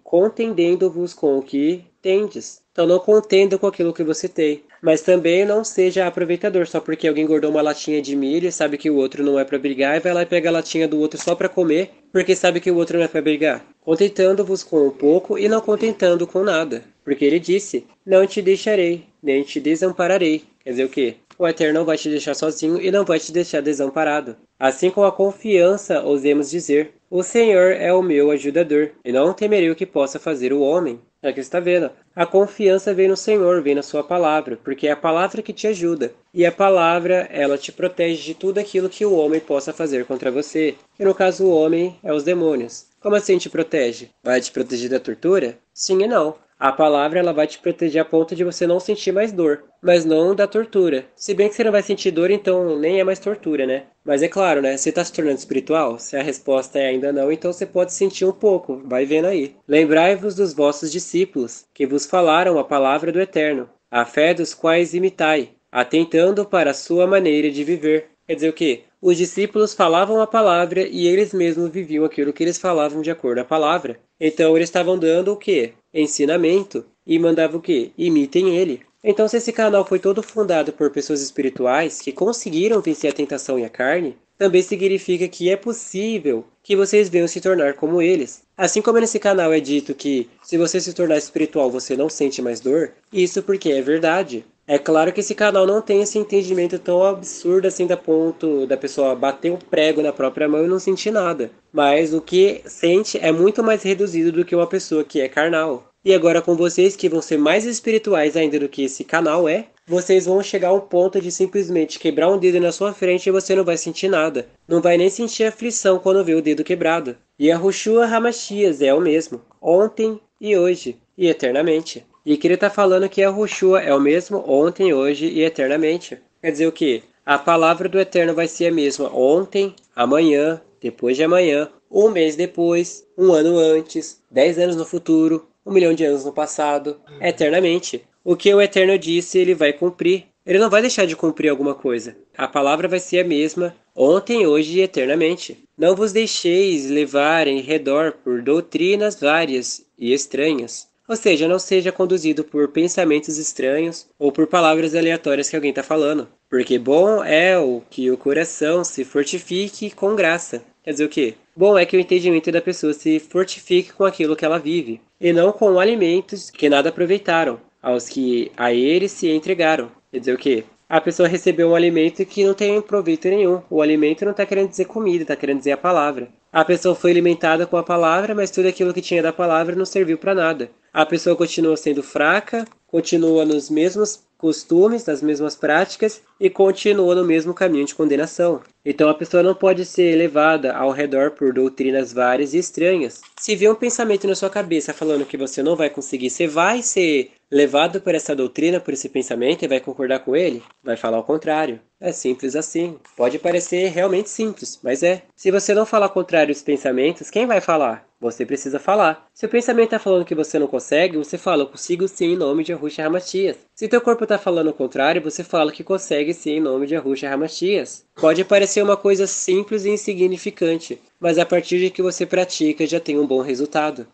contendendo-vos com o que tendes. Então não contenda com aquilo que você tem. Mas também não seja aproveitador, só porque alguém guardou uma latinha de milho e sabe que o outro não é para brigar, e vai lá e pega a latinha do outro só para comer, porque sabe que o outro não é para brigar. Contentando-vos com um pouco e não contentando com nada. Porque ele disse, não te deixarei, nem te desampararei. Quer dizer o quê? O Eterno não vai te deixar sozinho e não vai te deixar desamparado. Assim com a confiança ousemos dizer, o Senhor é o meu ajudador, e não temerei o que possa fazer o homem. É o que você está vendo. A confiança vem no Senhor, vem na sua palavra, porque é a palavra que te ajuda. E a palavra, ela te protege de tudo aquilo que o homem possa fazer contra você. Que no caso o homem é os demônios. Como assim te protege? Vai te proteger da tortura? Sim e não. A palavra ela vai te proteger a ponto de você não sentir mais dor, mas não da tortura. Se bem que você não vai sentir dor, então nem é mais tortura, né? Mas é claro, né? Você está se tornando espiritual? Se a resposta é ainda não, então você pode sentir um pouco. Vai vendo aí. Lembrai-vos dos vossos discípulos, que vos falaram a palavra do Eterno, a fé dos quais imitai, atentando para a sua maneira de viver. Quer dizer o quê? Os discípulos falavam a palavra e eles mesmos viviam aquilo que eles falavam de acordo à palavra. Então eles estavam dando o quê? Ensinamento. E mandavam o quê? Imitem ele. Então se esse canal foi todo fundado por pessoas espirituais que conseguiram vencer a tentação e a carne, também significa que é possível que vocês venham se tornar como eles. Assim como nesse canal é dito que se você se tornar espiritual você não sente mais dor, isso porque é verdade. É claro que esse canal não tem esse entendimento tão absurdo assim da ponto da pessoa bater um prego na própria mão e não sentir nada. Mas o que sente é muito mais reduzido do que uma pessoa que é carnal. E agora com vocês que vão ser mais espirituais ainda do que esse canal é, vocês vão chegar ao ponto de simplesmente quebrar um dedo na sua frente e você não vai sentir nada. Não vai nem sentir aflição quando vê o dedo quebrado. E a Yahushua Hamashiach é o mesmo, ontem e hoje, e eternamente. E que ele está falando que a Yahushua é o mesmo ontem, hoje e eternamente. Quer dizer o quê? A palavra do Eterno vai ser a mesma ontem, amanhã, depois de amanhã, um mês depois, um ano antes, 10 anos no futuro, 1 milhão de anos no passado, eternamente. O que o Eterno disse, ele vai cumprir. Ele não vai deixar de cumprir alguma coisa. A palavra vai ser a mesma, ontem, hoje e eternamente. Não vos deixeis levar em redor por doutrinas várias e estranhas. Ou seja, não seja conduzido por pensamentos estranhos ou por palavras aleatórias que alguém está falando. Porque bom é o que o coração se fortifique com graça. Quer dizer o quê? Bom é que o entendimento da pessoa se fortifique com aquilo que ela vive, e não com alimentos que nada aproveitaram, aos que a eles se entregaram. Quer dizer o quê? A pessoa recebeu um alimento que não tem proveito nenhum. O alimento não está querendo dizer comida, está querendo dizer a palavra. A pessoa foi alimentada com a palavra, mas tudo aquilo que tinha da palavra não serviu para nada. A pessoa continua sendo fraca, continua nos mesmos costumes, nas mesmas práticas e continua no mesmo caminho de condenação. Então a pessoa não pode ser levada ao redor por doutrinas várias e estranhas. Se vier um pensamento na sua cabeça falando que você não vai conseguir, você vai ser levado por essa doutrina, por esse pensamento e vai concordar com ele? Vai falar o contrário. É simples assim. Pode parecer realmente simples, mas é. Se você não falar contrário aos pensamentos, quem vai falar? Você precisa falar. Se o pensamento está falando que você não consegue, você fala, eu consigo sim em nome de Yahushua HaMashiach. Se teu corpo está falando o contrário, você fala que consegue sim em nome de Yahushua HaMashiach. Pode parecer uma coisa simples e insignificante, mas a partir de que você pratica já tem um bom resultado.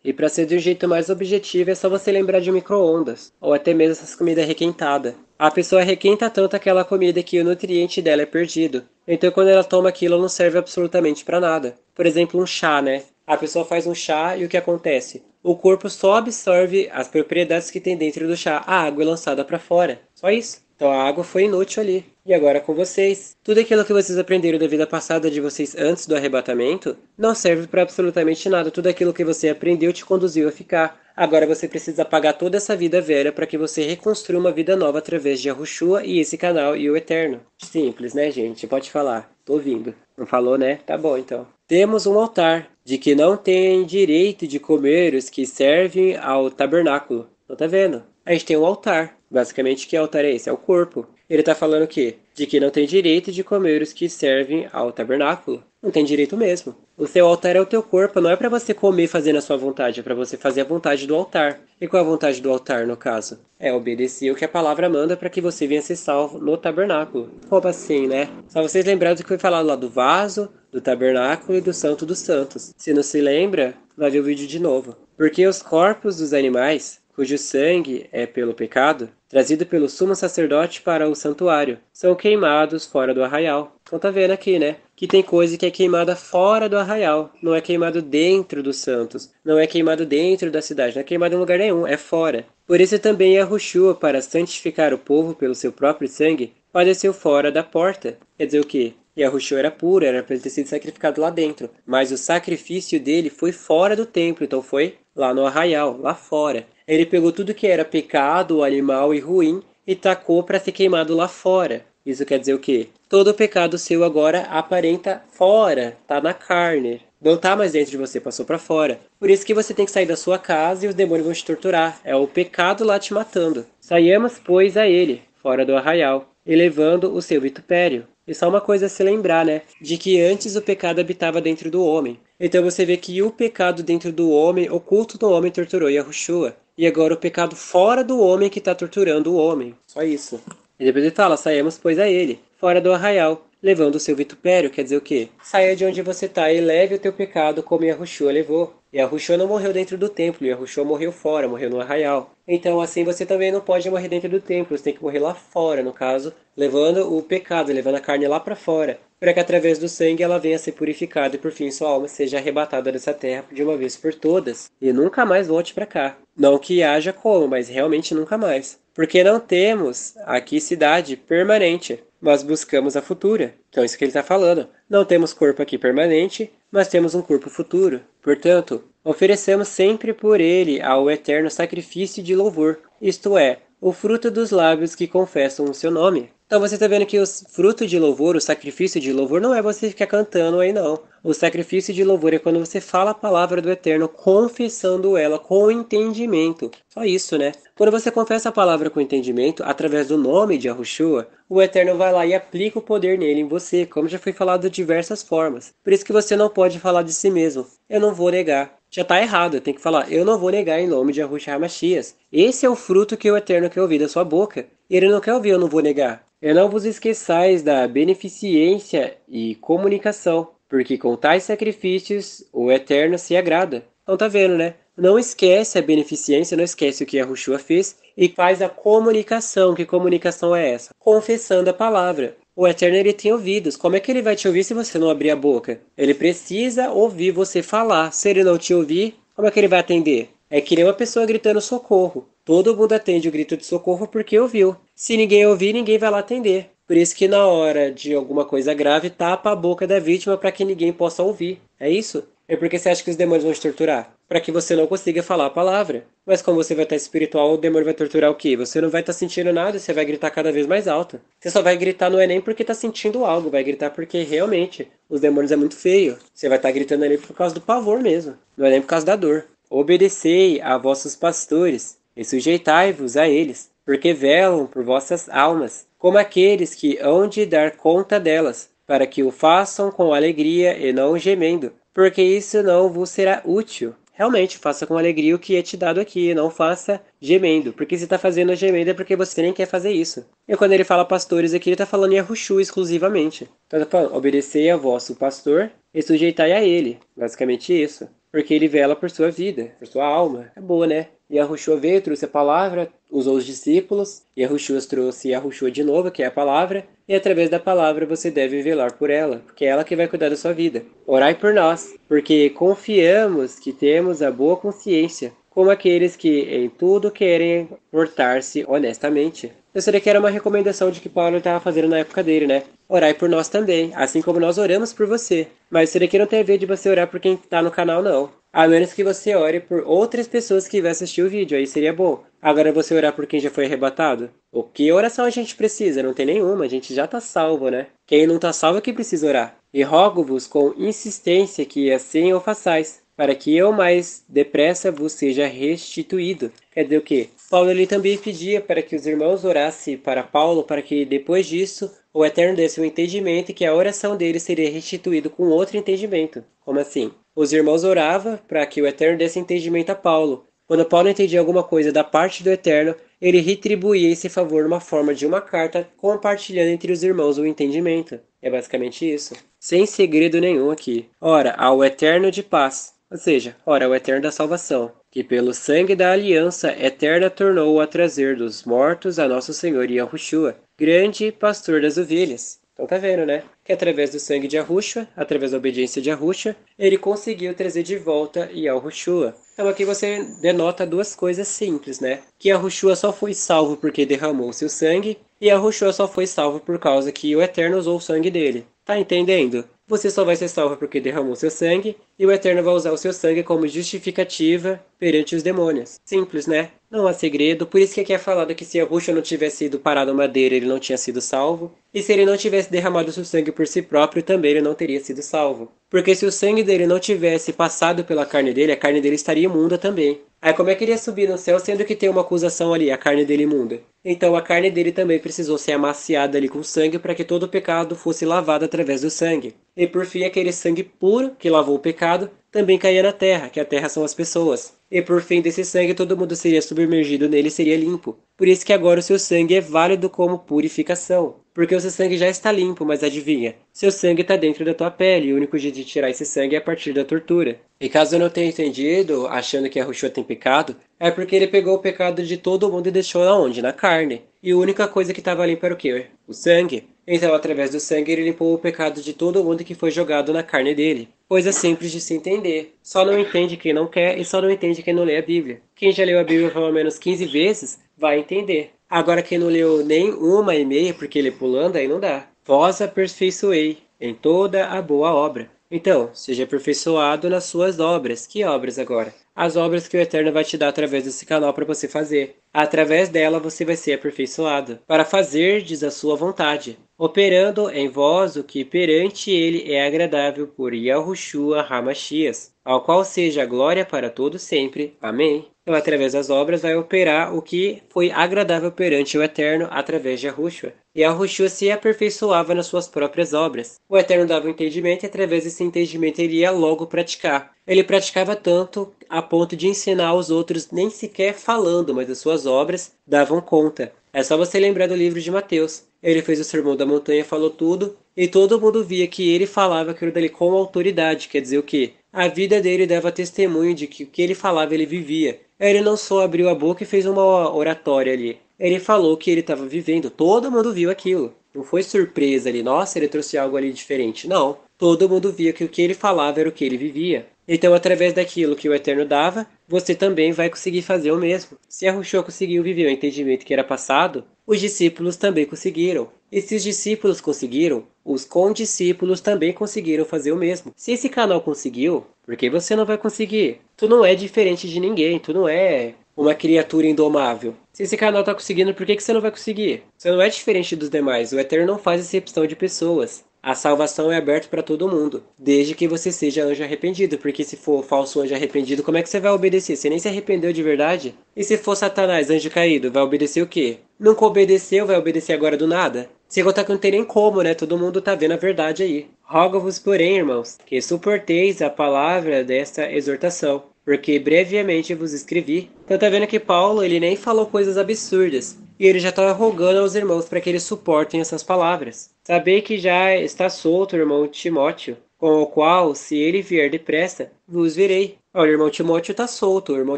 E para ser de um jeito mais objetivo é só você lembrar de micro-ondas, ou até mesmo essas comidas requentadas. A pessoa requenta tanto aquela comida que o nutriente dela é perdido. Então quando ela toma aquilo não serve absolutamente para nada. Por exemplo, um chá, né? A pessoa faz um chá e o que acontece? O corpo só absorve as propriedades que tem dentro do chá. A água é lançada para fora. Só isso. Então a água foi inútil ali. E agora com vocês. Tudo aquilo que vocês aprenderam da vida passada de vocês antes do arrebatamento não serve para absolutamente nada. Tudo aquilo que você aprendeu te conduziu a ficar. Agora você precisa apagar toda essa vida velha para que você reconstrua uma vida nova através de Yahushua e esse canal e o Eterno. Simples, né, gente? Pode falar. Tô ouvindo. Não falou, né? Tá bom, então. Temos um altar de que não tem direito de comer os que servem ao tabernáculo. Não tá vendo? A gente tem um altar. Basicamente, que altar é esse? É o corpo. Ele está falando o quê? De que não tem direito de comer os que servem ao tabernáculo. Não tem direito mesmo. O seu altar é o teu corpo, não é para você comer fazendo a sua vontade, é para você fazer a vontade do altar. E qual é a vontade do altar, no caso? É obedecer o que a palavra manda para que você venha ser salvo no tabernáculo. Como assim, né? Só vocês lembrarem do que foi falado lá do vaso, do tabernáculo e do santo dos santos. Se não se lembra, vai ver o vídeo de novo. Porque os corpos dos animais, cujo sangue é pelo pecado, trazido pelo sumo sacerdote para o santuário, são queimados fora do arraial. Então tá vendo aqui, né? Que tem coisa que é queimada fora do arraial, não é queimado dentro dos santos, não é queimado dentro da cidade, não é queimado em lugar nenhum, é fora. Por isso também Yahushua, para santificar o povo pelo seu próprio sangue, padeceu fora da porta. Quer dizer o quê? Yahushua era puro, era para ele ter sido sacrificado lá dentro, mas o sacrifício dele foi fora do templo, então foi lá no arraial, lá fora. Ele pegou tudo que era pecado, animal e ruim e tacou para ser queimado lá fora. Isso quer dizer o quê? Todo o pecado seu agora aparenta fora, tá na carne. Não tá mais dentro de você, passou para fora. Por isso que você tem que sair da sua casa e os demônios vão te torturar. É o pecado lá te matando. Saiamos, pois, a ele, fora do arraial, elevando o seu vitupério. E só uma coisa a se lembrar, né? De que antes o pecado habitava dentro do homem. Então você vê que o pecado dentro do homem, oculto no homem, torturou Yahushua. E agora o pecado fora do homem que está torturando o homem. Só isso. E depois ele fala, saímos pois a ele, fora do arraial, levando o seu vitupério, quer dizer o quê? Saia de onde você está e leve o teu pecado como Yahushua levou. Yahushua não morreu dentro do templo, Yahushua morreu fora, morreu no arraial. Então assim você também não pode morrer dentro do templo, você tem que morrer lá fora, no caso, levando o pecado, levando a carne lá para fora, para que através do sangue ela venha a ser purificada e por fim sua alma seja arrebatada dessa terra de uma vez por todas e nunca mais volte para cá. Não que haja como, mas realmente nunca mais. Porque não temos aqui cidade permanente, mas buscamos a futura. Então isso que ele está falando. Não temos corpo aqui permanente, mas temos um corpo futuro. Portanto, oferecemos sempre por ele ao eterno sacrifício de louvor, isto é, o fruto dos lábios que confessam o seu nome. Então você está vendo que o fruto de louvor, o sacrifício de louvor, não é você ficar cantando aí não. O sacrifício de louvor é quando você fala a palavra do Eterno, confessando ela com entendimento. Só isso, né? Quando você confessa a palavra com entendimento, através do nome de Yahushua, o Eterno vai lá e aplica o poder nele em você, como já foi falado de diversas formas. Por isso que você não pode falar de si mesmo. Eu não vou negar. Já está errado, tem que falar, eu não vou negar em nome de Yahushua HaMashiach. Esse é o fruto que o Eterno quer ouvir da sua boca. Ele não quer ouvir, eu não vou negar. E não vos esqueçais da beneficência e comunicação, porque com tais sacrifícios o Eterno se agrada. Então tá vendo, né? Não esquece a beneficência, não esquece o que Yahushua fez e faz a comunicação. Que comunicação é essa? Confessando a palavra. O Eterno ele tem ouvidos. Como é que ele vai te ouvir se você não abrir a boca? Ele precisa ouvir você falar. Se ele não te ouvir, como é que ele vai atender? É que nem uma pessoa gritando socorro. Todo mundo atende o grito de socorro porque ouviu. Se ninguém ouvir, ninguém vai lá atender. Por isso que na hora de alguma coisa grave, tapa a boca da vítima para que ninguém possa ouvir. É isso? E por que você acha que os demônios vão te torturar? Para que você não consiga falar a palavra. Mas como você vai estar espiritual, o demônio vai torturar o quê? Você não vai estar sentindo nada, você vai gritar cada vez mais alto. Você só vai gritar não é nem porque está sentindo algo, vai gritar porque realmente os demônios é muito feio. Você vai estar gritando ali por causa do pavor mesmo, não é nem por causa da dor. Obedecei a vossos pastores e sujeitai-vos a eles, porque velam por vossas almas, como aqueles que hão de dar conta delas, para que o façam com alegria e não gemendo, porque isso não vos será útil. Realmente, faça com alegria o que é te dado aqui, não faça gemendo, porque se está fazendo gemendo é porque você nem quer fazer isso. E quando ele fala pastores aqui, ele está falando em Yahushua exclusivamente. Então ele está falando, obedecei a vosso pastor e sujeitai a ele. Basicamente isso. Porque ele vela por sua vida, por sua alma. É boa, né? E Yahushua veio, trouxe a palavra, usou os discípulos, e Yahushua trouxe Yahushua de novo, que é a palavra, e através da palavra você deve velar por ela, porque é ela que vai cuidar da sua vida. Orai por nós, porque confiamos que temos a boa consciência, como aqueles que em tudo querem portar-se honestamente. Eu sei que era uma recomendação de que Paulo estava fazendo na época dele, né? Orai por nós também, assim como nós oramos por você. Mas isso daqui não tem a ver de você orar por quem está no canal, não. A menos que você ore por outras pessoas que vão assistir o vídeo, aí seria bom. Agora você orar por quem já foi arrebatado? O que oração a gente precisa? Não tem nenhuma, a gente já está salvo, né? Quem não está salvo é que precisa orar. E rogo-vos com insistência que assim o façais, para que eu mais depressa vos seja restituído. Quer dizer o quê? Paulo ele também pedia para que os irmãos orassem para Paulo, para que depois disso o Eterno desse um entendimento e que a oração dele seria restituído com outro entendimento. Como assim? Os irmãos oravam para que o Eterno desse entendimento a Paulo. Quando Paulo entendia alguma coisa da parte do Eterno, ele retribuía esse favor numa forma de uma carta, compartilhando entre os irmãos o entendimento. É basicamente isso. Sem segredo nenhum aqui. Ora, ao Eterno de paz. Ou seja, ora, o Eterno da salvação, que pelo sangue da aliança eterna tornou a trazer dos mortos a nosso Senhor Yahushua, grande pastor das ovelhas. Então tá vendo, né? Que através do sangue de Yahushua, através da obediência de Yahushua, ele conseguiu trazer de volta Yahushua. Então aqui você denota duas coisas simples, né? Que Yahushua só foi salvo porque derramou seu sangue, e Yahushua só foi salvo por causa que o Eterno usou o sangue dele. Tá entendendo? Você só vai ser salvo porque derramou seu sangue, e o Eterno vai usar o seu sangue como justificativa perante os demônios. Simples, né? Não há segredo, por isso que aqui é falado que se Yahushua não tivesse sido parado na madeira, ele não tinha sido salvo, e se ele não tivesse derramado seu sangue por si próprio, também ele não teria sido salvo. Porque se o sangue dele não tivesse passado pela carne dele, a carne dele estaria imunda também. Aí como é que ele ia subir no céu, sendo que tem uma acusação ali, a carne dele imunda? Então a carne dele também precisou ser amaciada ali com sangue para que todo o pecado fosse lavado através do sangue. E por fim, aquele sangue puro que lavou o pecado também caía na terra, que a terra são as pessoas. E por fim desse sangue, todo mundo seria submergido nele e seria limpo. Por isso que agora o seu sangue é válido como purificação. Porque o seu sangue já está limpo, mas adivinha? Seu sangue está dentro da tua pele, e o único jeito de tirar esse sangue é a partir da tortura. E caso eu não tenha entendido, achando que Yahushua tem pecado, é porque ele pegou o pecado de todo mundo e deixou aonde? Na carne. E a única coisa que estava limpa era o quê? O sangue. Então, através do sangue, ele limpou o pecado de todo mundo que foi jogado na carne dele. Coisa simples de se entender. Só não entende quem não quer e só não entende quem não lê a Bíblia. Quem já leu a Bíblia pelo menos 15 vezes, vai entender. Agora quem não leu nem uma e meia, porque ele pulando, aí não dá. Vós aperfeiçoei em toda a boa obra. Então, seja aperfeiçoado nas suas obras. Que obras agora? As obras que o Eterno vai te dar através desse canal para você fazer. Através dela você vai ser aperfeiçoado, para fazerdes a sua vontade, operando em vós o que perante ele é agradável por Yahushua Hamashias, ao qual seja a glória para todo sempre. Amém. Então, através das obras, vai operar o que foi agradável perante o Eterno através de Yahushua. E Yahushua se aperfeiçoava nas suas próprias obras. O Eterno dava o entendimento e através desse entendimento ele ia logo praticar. Ele praticava tanto a ponto de ensinar aos outros nem sequer falando, mas as suas obras davam conta. É só você lembrar do livro de Mateus. Ele fez o Sermão da Montanha, falou tudo, e todo mundo via que ele falava aquilo dali com autoridade. Quer dizer o quê? A vida dele dava testemunho de que o que ele falava ele vivia. Ele não só abriu a boca e fez uma oratória ali. Ele falou que ele estava vivendo. Todo mundo viu aquilo. Não foi surpresa ali. Nossa, ele trouxe algo ali diferente. Não. Todo mundo via que o que ele falava era o que ele vivia. Então, através daquilo que o Eterno dava, você também vai conseguir fazer o mesmo. Se a Roshua conseguiu viver o entendimento que era passado, os discípulos também conseguiram. E se os discípulos conseguiram, os condiscípulos também conseguiram fazer o mesmo. Se esse canal conseguiu, por que você não vai conseguir? Tu não é diferente de ninguém, tu não é uma criatura indomável. Se esse canal tá conseguindo, por que você não vai conseguir? Você não é diferente dos demais, o Eterno não faz exceção de pessoas. A salvação é aberta para todo mundo, desde que você seja anjo arrependido, porque se for falso anjo arrependido, como é que você vai obedecer? Você nem se arrependeu de verdade? E se for Satanás, anjo caído, vai obedecer o quê? Nunca obedeceu, vai obedecer agora do nada? Sem contar que não tem nem como, né? Todo mundo tá vendo a verdade aí. Rogo-vos, porém, irmãos, que suporteis a palavra desta exortação, porque brevemente vos escrevi. Então tá vendo que Paulo, ele nem falou coisas absurdas. E ele já estava rogando aos irmãos para que eles suportem essas palavras. Sabei que já está solto o irmão Timóteo, com o qual, se ele vier depressa, vos verei. Olha, o irmão Timóteo está solto, o irmão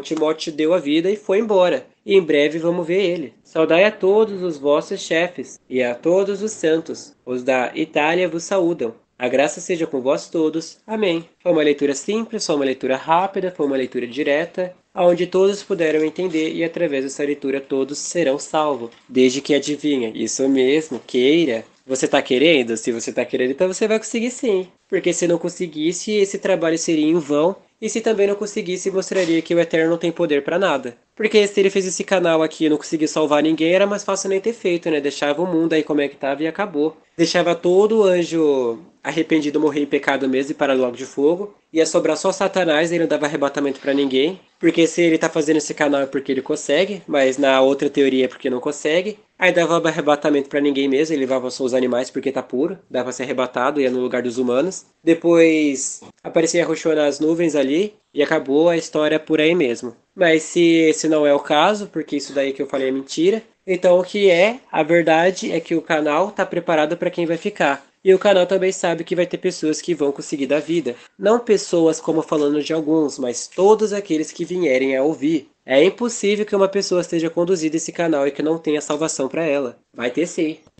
Timóteo deu a vida e foi embora. E em breve vamos ver ele. Saudai a todos os vossos chefes e a todos os santos. Os da Itália vos saúdam. A graça seja com vós todos. Amém. Foi uma leitura simples, foi uma leitura rápida, foi uma leitura direta, onde todos puderam entender e através dessa leitura todos serão salvos. Desde que adivinha, isso mesmo, queira. Você está querendo? Se você está querendo, então você vai conseguir sim. Porque se não conseguisse, esse trabalho seria em vão. E se também não conseguisse, mostraria que o Eterno não tem poder para nada. Porque se ele fez esse canal aqui e não conseguiu salvar ninguém, era mais fácil nem ter feito, né? Deixava o mundo aí como é que tava e acabou. Deixava todo anjo arrependido morrer em pecado mesmo e parar logo de fogo. Ia sobrar só Satanás, ele não dava arrebatamento para ninguém. Porque se ele tá fazendo esse canal é porque ele consegue, mas na outra teoria é porque não consegue. Aí dava arrebatamento para ninguém mesmo, ele levava só os animais porque tá puro, dava pra ser arrebatado, ia no lugar dos humanos. Depois aparecia Roshua nas nuvens ali e acabou a história por aí mesmo. Mas se esse não é o caso, porque isso daí que eu falei é mentira, então o que é a verdade é que o canal tá preparado para quem vai ficar. E o canal também sabe que vai ter pessoas que vão conseguir dar vida. Não pessoas como falando de alguns, mas todos aqueles que vierem a ouvir. É impossível que uma pessoa esteja conduzida esse canal e que não tenha salvação para ela. Vai ter sim.